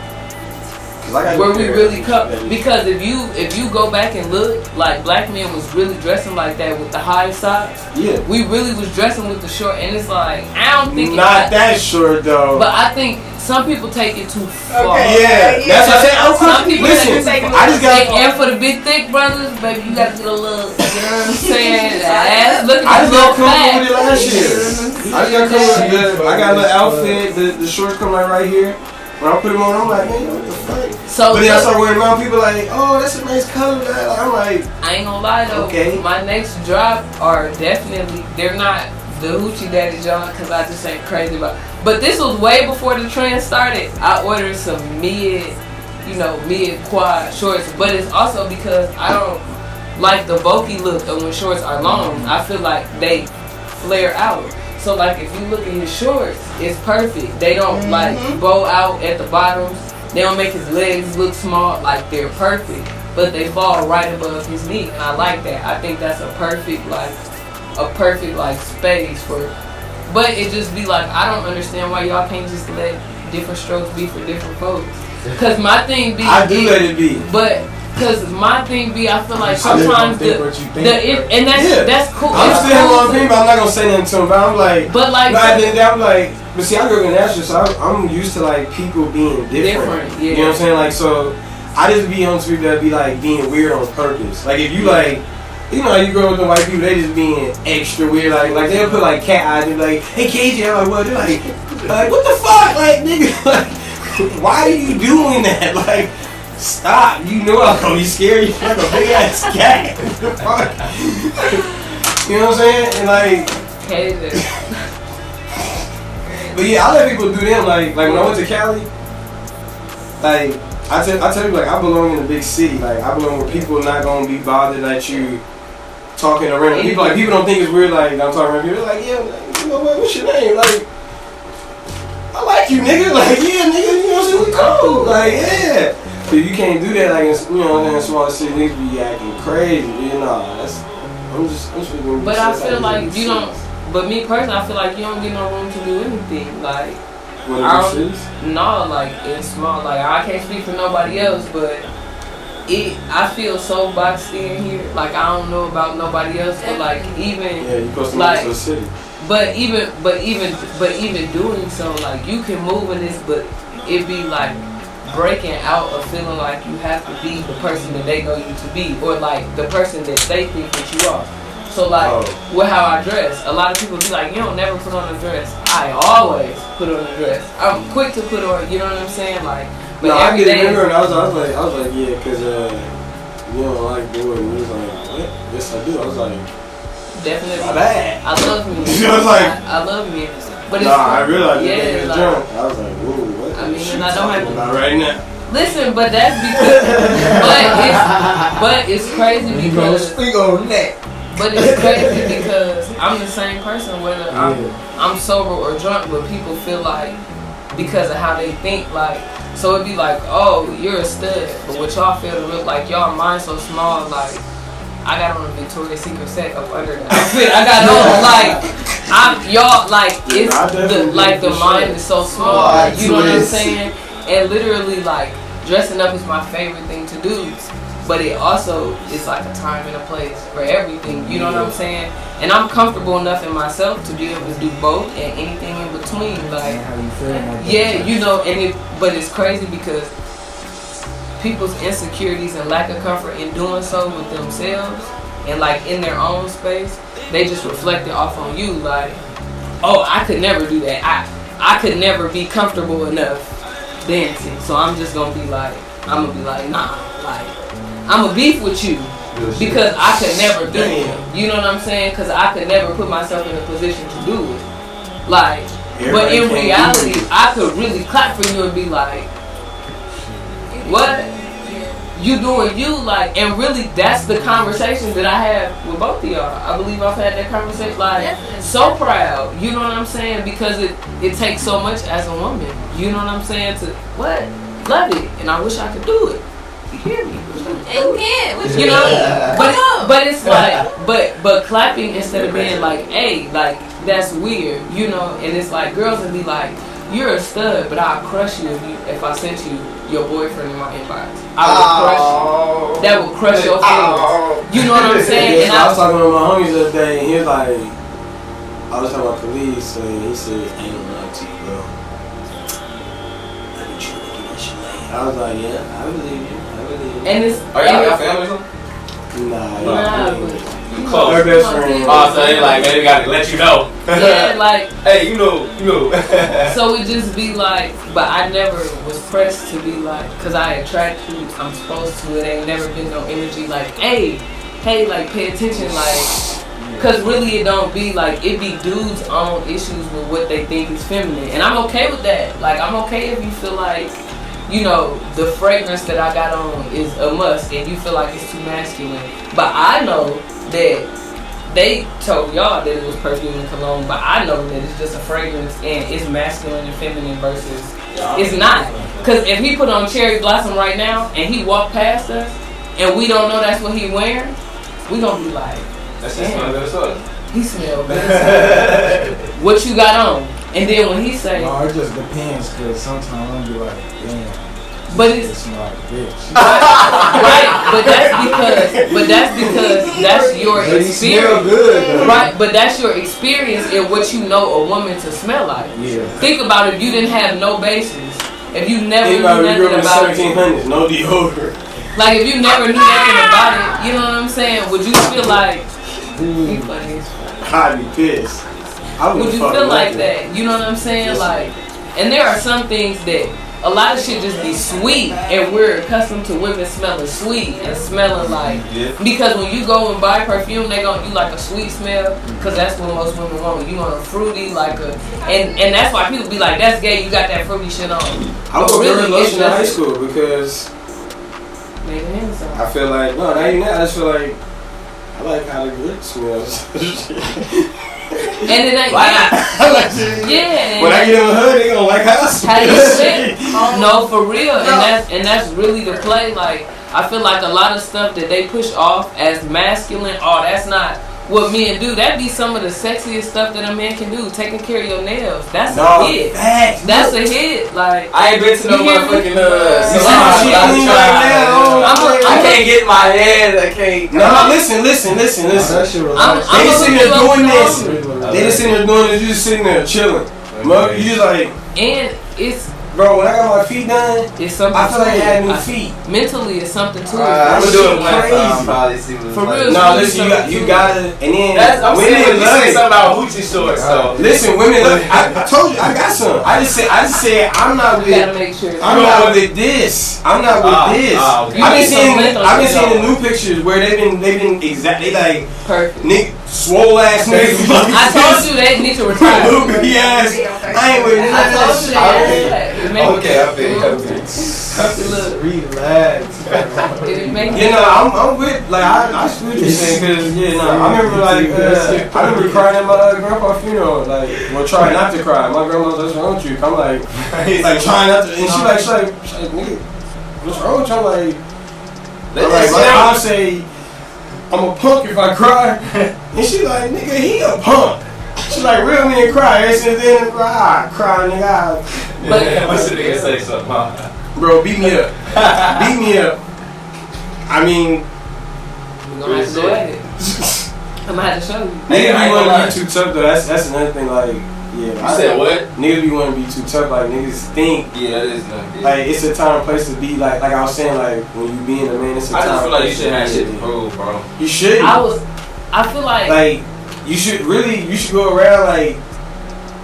G: where we really come. Because if you go back and look, like black men was really dressing like that with the high socks.
B: Yeah.
G: We really was dressing with the short, and it's like I don't think
B: not that short though.
G: But I think some people take it too far.
C: Okay.
B: Yeah, that's what I'm saying.
G: Some people
B: Listen,
G: take it
B: I just got.
G: and for the big thick brothers, baby, you got to get a little. You know what I'm saying? Ass looking
B: I just got
G: little fat.
B: comfortable with it last year. I just got comfortable with it. I got a little outfit. The shorts come like right here. When I put them on, I'm like, man, what the fuck?
G: So
B: but then I start wearing around people like, oh, that's a nice color. I'm like,
G: I ain't gonna lie though.
B: Okay.
G: My next drop are definitely, they're not the Hoochie Daddy John because I just ain't crazy about. But this was way before the trend started. I ordered some mid quad shorts, but it's also because I don't like the bulky look of when shorts are long. I feel like they flare out. So like if you look at his shorts, it's perfect. They don't like bow out at the bottoms. They don't make his legs look small. Like they're perfect, but they fall right above his knee. And I like that. I think that's a perfect space for. But it just be like I don't understand why y'all can't just let different strokes be for different folks. Cause my thing be
B: I do let it be.
G: But cause my thing be I feel like sometimes that's cool.
B: I'm still having my opinion, but I'm not gonna say nothing to him. But I'm like, but see, I grew up in Nashville, so I'm used to like people being different.
G: Yeah.
B: You know what I'm saying? Like, so I just be on people that be like being weird on purpose. Like if you like. You know how you grow up with the white people, they just being extra weird. Like they'll put like cat eyes and be like, hey KJ, I'm like, what? They're like, what the fuck? Like, nigga, like, why are you doing that? Like, stop. You know I'm gonna be scared. You're like a big ass cat. Fuck. You know what I'm saying? And like, but yeah, I let people do them. Like when I went to Cali, like, I tell you, like, I belong in a big city. Like, I belong where people are not gonna be bothered at you talking to random people. Like, people don't think it's weird. Like, I'm talking to random people. Like, yeah, you know what? What's your name? Like, I like you, nigga. Like, yeah, nigga. You know what I'm saying? We cool. Like, yeah. But you can't do that. Like, you know, in small city, niggas be acting crazy. You know, that's. I'm just gonna be.
G: But I feel like you don't. But me personally, I feel like you don't get no room to do anything. Like. No, like it's small. Like I can't speak for nobody else, but I feel so boxed in here. Like I don't know about nobody else, but like even
B: you supposed to
G: like
B: move to a city.
G: But even doing so, like you can move in this, but it be like breaking out of feeling like you have to be the person that they know you to be, or like the person that they think that you are. So like with how I dress, a lot of people be like, you don't never put on a dress. I always put on a dress. I'm quick to put on, you know what I'm saying? Like, but
B: no,
G: every day.
B: I remember, and I was like, yeah, cause you don't like doing. And he was like, what? Yes, I do. I was like,
G: definitely.
B: My bad.
G: I love me.
B: I was like,
G: I love me. But it's
B: I realized
G: yeah,
B: like, drunk. I was like, whoa, what?
G: I mean, and I don't have to.
B: Not right now.
G: Listen, but that's because, but it's crazy because.
I: Speak on that.
G: But it's crazy because I'm the same person whether I'm sober or drunk, but people feel like because of how they think, like, so it'd be like, oh, you're a stud, but what y'all feel to real, like y'all mind so small, like I got on a Victoria's Secret set up under the outfit. I got on like y'all like it's the mind is so small, you know what I'm saying? And literally like dressing up is my favorite thing to do. But it also is like a time and a place for everything, you know what I'm saying? And I'm comfortable enough in myself to be able to do both and anything in between. Like, yeah, you know, but it's crazy because people's insecurities and lack of comfort in doing so with themselves and like in their own space, they just reflect it off on you. Like, oh, I could never do that. I could never be comfortable enough dancing. So I'm just gonna be like, nah, like. I'm a beef with you because I could never do it. You know what I'm saying? Because I could never put myself in a position to do it. Like, but in reality, I could really clap for you and be like, what? You doing you? Like, and really, that's the conversation that I have with both of y'all. I believe I've had that conversation. Like, so proud. You know what I'm saying? Because it takes so much as a woman. You know what I'm saying? To what? Love it. And I wish I could do it. You hear me?
D: And you can't. What
G: You know, but it's like, but clapping instead of being like, hey, like that's weird, you know. And it's like girls would be like, you're a stud, but I'll crush you if I sent you your boyfriend in my inbox. I would crush you. That would crush your feelings. You know what I'm saying?
B: And I was talking to my homies the other day, and he was like, I was talking about police, and he said, I ain't gonna lie to you, bro. I need you to do that shit later. I was like, yeah, I believe you.
G: And it's
A: y'all family or something?
B: Nah,
A: You close.
B: her best friend.
A: Oh, so they like, man, they gotta let you know.
G: Yeah, like,
A: hey, you know.
G: so it just be like, but I never was pressed to be like, cause I attract who I'm supposed to. It ain't never been no energy like, hey, like pay attention, like, cause really it don't be like, it be dudes' own issues with what they think is feminine, and I'm okay with that. Like, I'm okay if you feel like, you know, the fragrance that I got on is a must, and you feel like it's too masculine. But I know that they told y'all that it was perfume and cologne, but I know that it's just a fragrance and it's masculine and feminine versus it's not. Because if he put on cherry blossom right now and he walked past us and we don't know that's what he wearing, we gonna be like,
A: That's just smell good stuff.
G: he smell good. What you got on? And then when he say,
I: No, it just depends, because sometimes I'm be like, damn.
G: but
I: It
G: it's
I: smell like bitch.
G: right, but that's because that's your
I: But he smell
G: experience.
I: good, though.
G: Right, but that's your experience and what you know a woman to smell like.
I: Yeah.
G: Think about if you didn't have no basis, if you never knew
B: Anybody grew
G: nothing
B: up in the
G: about it.
B: 1700s, no deodorant.
G: Like if you never knew nothing about it, you know what I'm saying? Would you feel like you funny as fuck?
B: I'd be pissed. I
G: Would you feel like that? You know what I'm saying? Like, and there are some things that a lot of shit just be sweet, and we're accustomed to women smelling sweet and smelling like, because when you go and buy perfume, they gonna you like a sweet smell, because that's what most women want. You want a fruity, like a, and that's why people be like, that's gay, you got that fruity shit on.
B: I was really lotion in high school because I feel like, no, not even that, I just feel like I like how the good smells.
G: And it ain't yeah.
B: When I get in the hood, they gonna like how I smell.
G: How you smell? No, for real. And that's really the play. Like, I feel like a lot of stuff that they push off as masculine, oh, that's not what men do. That be some of the sexiest stuff that a man can do. Taking care of your nails. That's a hit. That's a hit. Like,
A: I ain't been to no motherfucking I can't get my head. I can't.
B: No, listen. They just sitting there doing this. They just sitting there doing this. You just sitting there chilling. You just like.
G: And it's.
B: Bro, when I got my feet done,
G: it's something.
B: I feel like I had new feet.
G: Mentally, it's something too.
A: I'm gonna do it next time. Probably see what
G: for real.
B: No, listen, you gotta, and then
A: I'm
B: women
A: saying,
B: love it.
A: something about hoochie shorts. So
B: Listen, women love it. I told you, I got some. I just said, I'm not with.
G: Gotta make sure.
B: I'm not with this. I'm not with this.
A: Okay.
B: I've been seeing the new pictures where they've been exactly like
G: perfect.
B: Nick swole ass niggas.
G: I told you they need to retire.
B: Yes, I ain't with this.
G: I told you that.
A: Okay, I feel
I: Relax.
B: You know, I'm with, like, I see what you're saying, because, I remember, like, I remember crying at my grandpa's funeral, like, well, trying not to cry. My grandma was, what's wrong with you? I'm like trying not to, and she like, nigga, what's wrong with you? I'm like, my mom say, I'm a punk if I cry, and she like, nigga, he a punk. She like, real men cry, ever since then, I cry, nigga.
A: What's the nigga say something, huh?
B: Bro, beat me up. Beat me up. I mean,
G: We're gonna have to go at it. I'm gonna have to show you.
B: Niggas be wanting to be too tough though. That's another thing. Like, yeah.
A: You said what?
B: Niggas be wanting to be too tough. Like niggas think.
A: Yeah, that is nothing.
B: Like it's a time and place to be like I was saying. Like when you being a man, it's a time.
A: I just feel like you
B: should
A: shouldn't have shit to prove, bro.
B: You shouldn't.
G: I feel like
B: you should go around like.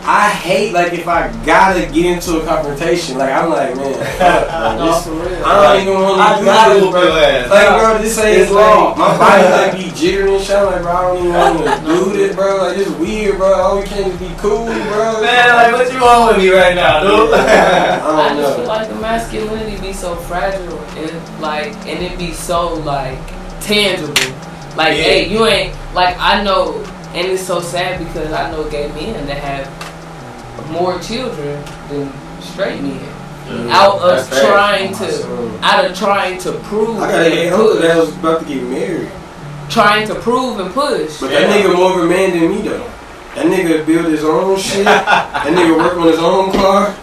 B: I hate like if I gotta get into a confrontation, like I'm like, man, I don't even want to do this, bro. Like, bro, this ain't wrong. My body like be jittering and shit. I'm like, bro, I don't even want to do this, bro. Like, this weird, bro. All we can is be cool, bro.
A: Man, like, what you want with me right now, dude?
G: I just feel like the masculinity be so fragile and it be so like tangible. Like, hey, you ain't like I know, and it's so sad because I know gay men that have more children than straight men. out
A: That's
G: of trying to prove
B: I got a uncle that was about to get married.
G: trying to prove and push.
B: But that nigga more of a man than me though. That nigga build his own shit. That nigga work on his own car.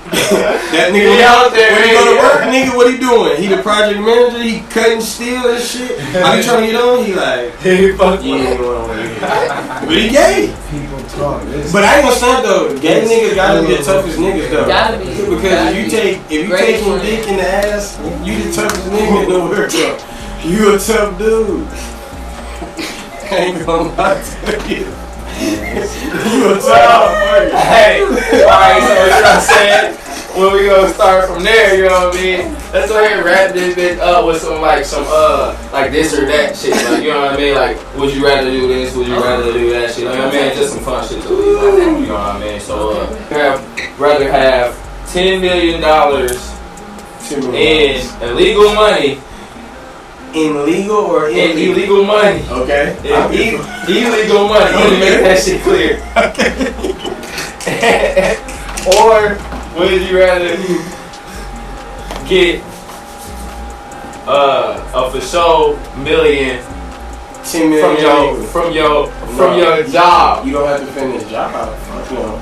B: That nigga
A: He out there,
B: when he go to work, nigga, what he doing? He the project manager. He cutting steel and shit. I be trying to get on. He like,
A: He fuck
B: you ain't going on here. But he gay.
H: People talk.
B: But I ain't gonna stunt though. Gay niggas gotta be the toughest niggas though.
G: Gotta be.
B: Because if you taking dick in the ass, you the toughest nigga in the world. You a tough dude. I ain't gonna lie to you. You a tough nigga.
A: Hey, alright, so you know what I'm saying? Well, we gonna start from there, you know what I mean? Let's go ahead and wrap this bitch up with some like this or that shit. Like, you know what I mean? Like, would you rather do this? Would you rather do that shit? You know what I mean? Just some fun shit too. You know what I mean? So, rather have $10 million in illegal money.
B: In legal or
A: In illegal money.
B: Okay.
A: Illegal money. Let me make that shit clear. Or would you rather get a for sure million
B: 10 million
A: from your job?
B: You don't have to finish the job out. Fuck no.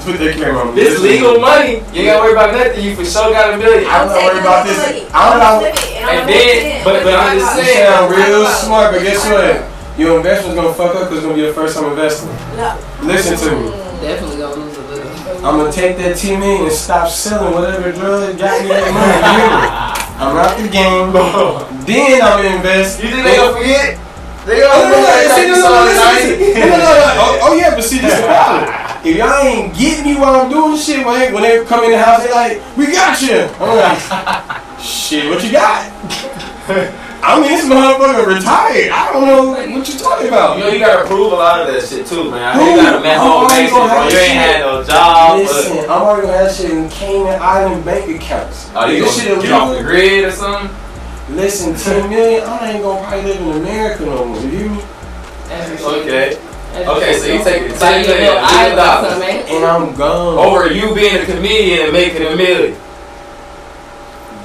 B: Put that camera on me.
A: This legal money, you ain't gotta worry about nothing. You for sure got $1 million.
B: I'm not worried about this. I'm not.
A: And then, but I'm just
B: You
A: saying.
B: sound real smart, but guess what? Your investment's gonna fuck up because it's gonna be your first time investing. Listen to me.
G: Definitely gonna lose a little.
B: I'm gonna take that 10 million and stop selling whatever drug got me that money. I'm out the game. Then I'm gonna invest.
A: You think they gonna forget? They
B: No,
A: gonna
B: oh yeah, but see, this is the problem. If y'all ain't getting me while I'm doing shit, when they come in the house, they like, we got you. I'm like, shit, what you got? I mean, this motherfucker retired. I don't know what you talking about.
A: You know, you gotta prove a lot of that shit too, man.
B: Who?
A: You gotta man whole basics, bro. You ain't had no job.
B: Listen, I'm already gonna have shit in Cayman Island bank accounts.
A: Oh, you
B: This
A: gonna
B: shit
A: get off the
B: illegal.
A: grid or something?
B: Listen, 10 million, I ain't gonna probably live in America no more. You hear me?
A: Okay. Okay, so you take it
G: Like,
A: $10 million
B: And I'm gone.
A: over you being a comedian and making $1 million.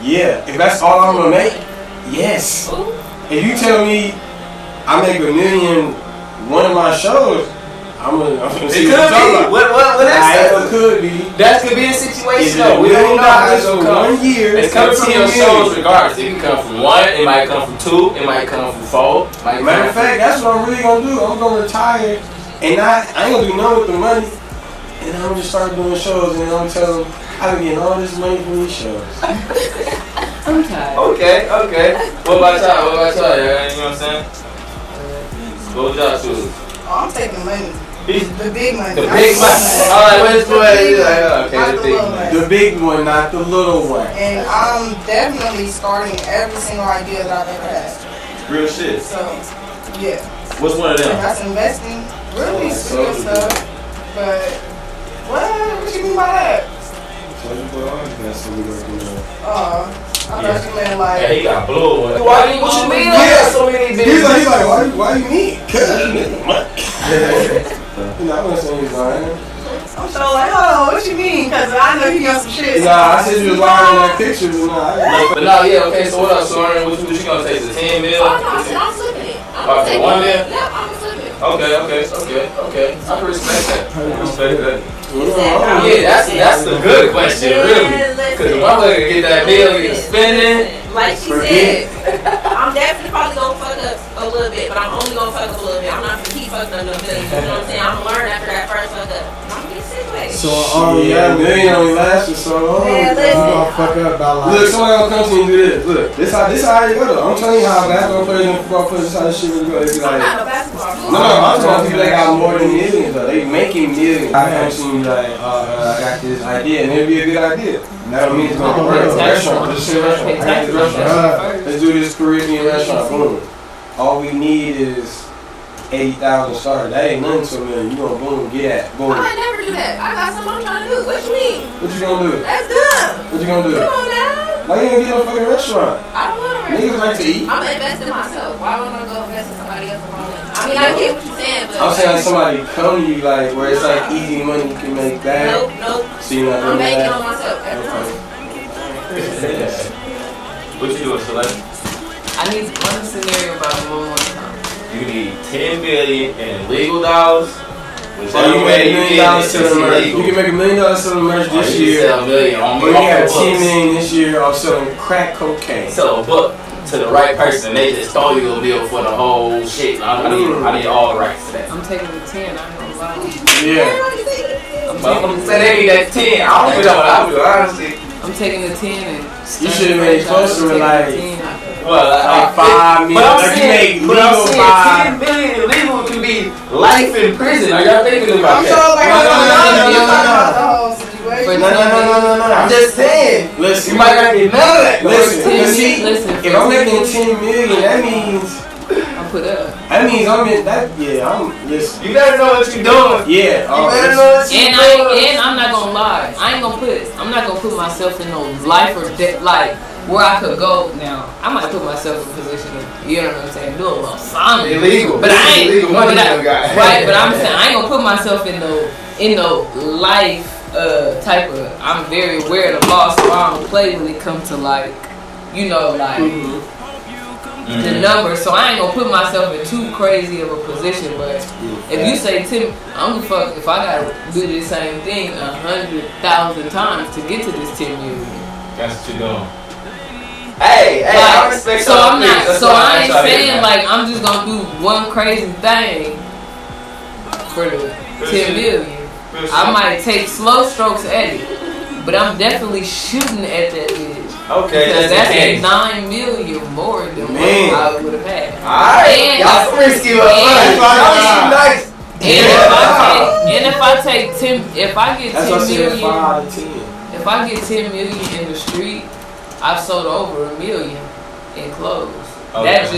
B: Yeah, if that's all I'm gonna make, yes. If you tell me I make $1 million one of my shows, I'm gonna
A: It
B: see
A: could
B: what you're talking
A: be.
B: about.
A: What
B: It
A: that
B: could be.
A: That could be a situation
B: Is it
A: though. We don't know how
B: $1
A: it's
B: for
A: gonna come.
B: 1 year?
A: It's coming from your
B: 10
A: shows
B: million.
A: regardless. It can come from 1, it might come from 2, it might come from 4.
B: Matter of fact, that's what I'm really gonna do. I'm gonna retire, and I ain't gonna do nothing with the money, and I'm gonna just start doing shows, and then I'm tell them I've been getting all this money from these shows.
G: I'm tired.
A: Okay. What about y'all? Yeah, you know what I'm saying? What would y'all choose?
C: Oh, I'm taking money. The big money.
A: The
C: not
A: big
C: the
A: money.
C: little
A: Alright, where's the
C: The
A: boy?
C: big
A: Like,
C: money,
A: okay,
C: not
A: the
C: the
A: big
C: little
A: money.
C: one.
B: The big one, not the little one.
C: And I'm definitely starting every single idea that I've ever had.
A: Real shit.
C: So, yeah.
A: What's one of them?
C: That's investing. Really studio stuff. But, what you mean by that? I thought you meant
A: Yeah,
C: like,
A: he got blue one. What you mean? I got so many
B: He's
A: bitches.
B: like, why you need? Cause I need money. You know, I'm gonna say he's lying.
C: I'm so like, oh, what you mean? Because I know you got some shit.
B: Nah, I said you was lying in that picture, but nah.
A: But no, yeah, okay, so what up, Soren? What you gonna take? The 10 mil?
D: Oh, no, I said I'm flipping it.
A: Oh, for 1 mil?
D: Yep, I'm flipping it.
A: Okay. I can respect that.
B: Yeah,
A: Yeah, that's the good question, really. Because if I'm gonna get that bill, get spending.
D: Like she said, I'm definitely probably gonna fuck up a little bit, but I'm only gonna fuck up a little bit. I'm not gonna keep fucking up no million. You know what I'm saying? I'm gonna learn after that first fuck up. I'm gonna get situated.
H: So,
B: yeah, $1 million only lasts for so long.
C: Man,
H: you
C: listen.
H: gonna fuck up about like.
B: Look, somebody gonna come to me and do this. Look, this how you go though. I'm telling you how basketball players and football players, this how this shit really go. They be
D: I'm
B: like,
D: not a basketball.
B: no, I'm talking about people that got more than millions though. They making millions. I come to me like, I got this idea, and it'll be a good idea. That don't mean it's gonna work. Restaurant, just say restaurant. I got this restaurant. Let's do this Caribbean restaurant. Boom. All we need is 80,000 started. That ain't nothing to me. You gonna boom, get at, boom.
D: I ain't never do that. I got something I'm trying to do. What you mean?
B: What you gonna do?
D: That's dumb.
B: What you gonna do?
D: Come on now.
B: Why you ain't get no fucking restaurant?
D: I don't want to
B: Niggas like to eat.
D: I'm gonna invest in myself. Why would I go invest in somebody else's money? I mean, I get what you're saying.
J: saying, but
B: I'm saying somebody come to you like where it's like easy money you can make back.
J: nope.
B: So you're not
J: I'm
B: doing
J: making
B: that.
J: on myself every time.
A: What you doing, Select?
G: I need one scenario about one more time.
A: You need 10 million in legal dollars.
B: So you can make $1 million selling merch. You can make $1 million selling merch this year.
A: Sell $1 million on
B: But you got 10 million this year off selling crack cocaine.
A: Sell a book to the right person. They just stole you a bill for the whole shit. I need all the rights to that.
G: I'm taking the 10, I ain't gonna lie.
B: Yeah.
A: I'm saying they need that 10. I don't know what I do, honestly.
G: I'm taking the 10 and
B: You should have made it closer with like
A: Well,
B: like 5 million. Like you make legal
A: 10 million illegal can be life in prison. Are y'all thinking about
C: I'm
A: that?
C: so like,
B: No.
C: the whole situation.
B: No.
A: I'm just saying.
B: Listen,
A: You might not get none of that.
B: listen. See,
G: Listen,
B: if I'm making 10 million, that means
G: I'll put up.
B: I'm in that. Yeah, I'm listen.
A: You better know what you're doing.
B: Yeah,
A: You better know what you're doing.
G: And I'm not gonna lie. I'm not gonna put myself in no life or death, like where I could go now. I might put myself in a position of, you know what I'm saying, do a little something.
A: Illegal.
G: But I ain't
A: illegal money, guy.
G: right, but I'm saying I ain't gonna put myself in no life type of, I'm very aware of the law, so I don't play when it comes to like, you know, like the numbers, so I ain't gonna put myself in too crazy of a position. But if you say Tim, I'm gonna fuck if I gotta do the same thing 100,000 times to get to this 10 million.
A: That's what you're doing. Hey,
G: Like,
A: I respect
G: so I'm not.
A: That's
G: So
A: why
G: I ain't
A: try to
G: saying
A: get
G: like I'm just gonna do one crazy thing for the 10 million. I might take slow strokes at it, but I'm definitely shooting at that bitch.
A: Okay,
G: Because that's
A: okay.
G: 9 million more than what
B: Man.
G: I would have had.
A: Alright,
G: And-
A: y'all some risky
G: and-
A: nice.
G: And if I take 10, if I get
B: That's what I
G: 10
B: said.
G: million,
B: 5 out of 10.
G: if I get 10 million in the street, I've sold over $1 million in clothes. That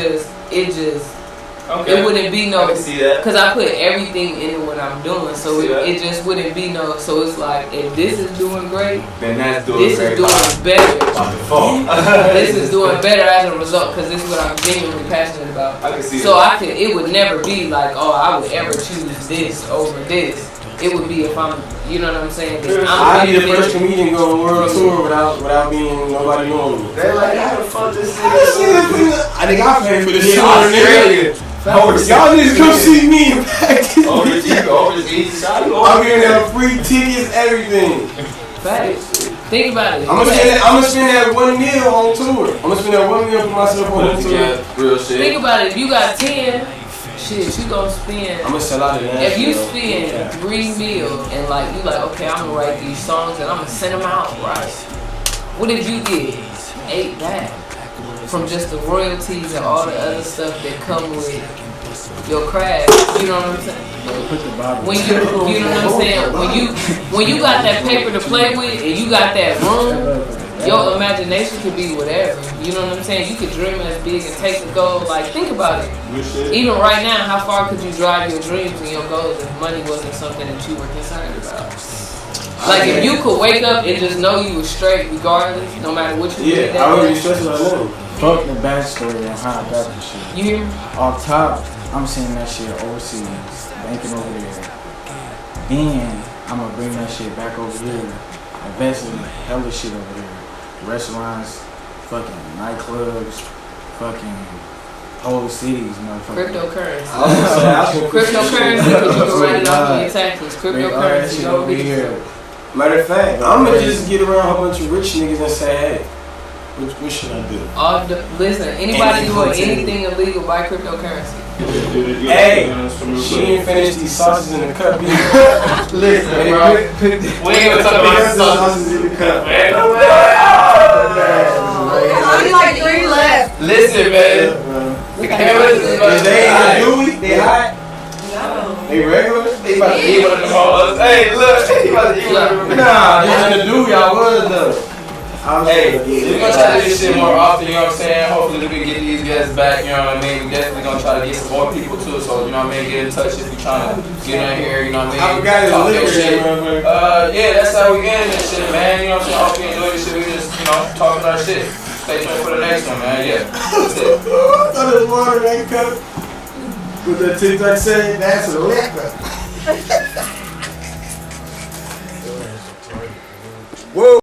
G: it wouldn't be
A: I
G: no,
A: can see that.
G: because I put everything into what I'm doing, so
A: See that?
G: it just wouldn't be no, so it's like, if this is doing great,
A: Then that's doing
G: this
A: great
G: is doing better.
A: by default.
G: This is doing better as a result, because this is what I'm genuinely passionate about.
A: I can see
G: So
A: that.
G: it would never be like, oh, I would ever choose this over this. It would be if I'm, you know what I'm saying?
B: I'd be the first comedian going world tour without being nobody knowing me.
A: They're like, how the fuck this
B: I think I paid for this tour, nigga.
A: Australia.
B: Y'all need to come see me in practice.
A: Overseas.
B: I'm getting them free tickets, everything.
G: Facts. Think about it.
B: I'm gonna spend that $1 million on tour. I'm gonna spend that $1 million for myself on tour.
A: Real shit.
G: Think about it. If you got 10, shit, you gonna spend.
B: I'm gonna sell out of that.
G: If you spend 3 mil and like you like, okay, I'm gonna write these songs and I'm gonna send them out, right? What if you get 8 back from just the royalties and all the other stuff that come with your craft? You know what I'm saying? When you know what I'm saying? When you got that paper to play with and you got that room, your imagination could be whatever. You know what I'm saying? You could dream as big and take the goal. Like, think about it. Even right now, how far could you drive your dreams and your goals if money wasn't something that you were concerned about? Like, if you could wake up and just know you were straight regardless, no matter what you did
B: I
G: that
B: wouldn't be
G: day.
B: stressed about nothing.
I: Fuck the backstory and how I got this shit.
G: You hear me?
I: Off top, I'm seeing that shit overseas, banking over there. Then I'm gonna bring that shit back over here, investing in hella shit over there. Restaurants, fucking nightclubs, fucking whole cities, motherfucker.
G: Cryptocurrency.
B: Cryptocurrency.
G: Cryptocurrency, because you can write it off on your taxes. Cryptocurrency,
I: over here.
B: Matter of fact, I'm gonna just get around a whole bunch of rich niggas and say, hey, what should I do?
G: Listen, anybody doing anything illegal, buy cryptocurrency.
B: Hey, she didn't finish these sauces in the cup.
A: Listen, bro. We ain't gonna talk about
B: sauces in the cup.
C: Only like 3 left.
A: Listen, man.
B: Is they in the Dewey? They hot?
J: No.
B: They regular?
A: He about to eat one of them hoes. Hey, look. He about to eat one of them.
B: Nah, they in the Dewey. I was though.
A: Hey, we're gonna try to do this shit more often, you know what I'm saying? Hopefully we can get these guests back, you know what I mean? We definitely gonna try to get some more people too, so you know what I mean? Get in touch if you're trying to get in here, you know what I mean?
B: I forgot it
A: Talk
B: was
A: your
B: liquor
A: shit.
B: shit.
A: Yeah, that's how we get in this shit, man. You know what I'm saying? Hope you enjoy this shit. We just, you know, talking our shit. Stay tuned for the next one, man. Yeah. That's it.
B: I thought it was water in that cup. What that TikTok say? That's a liquor. Whoa.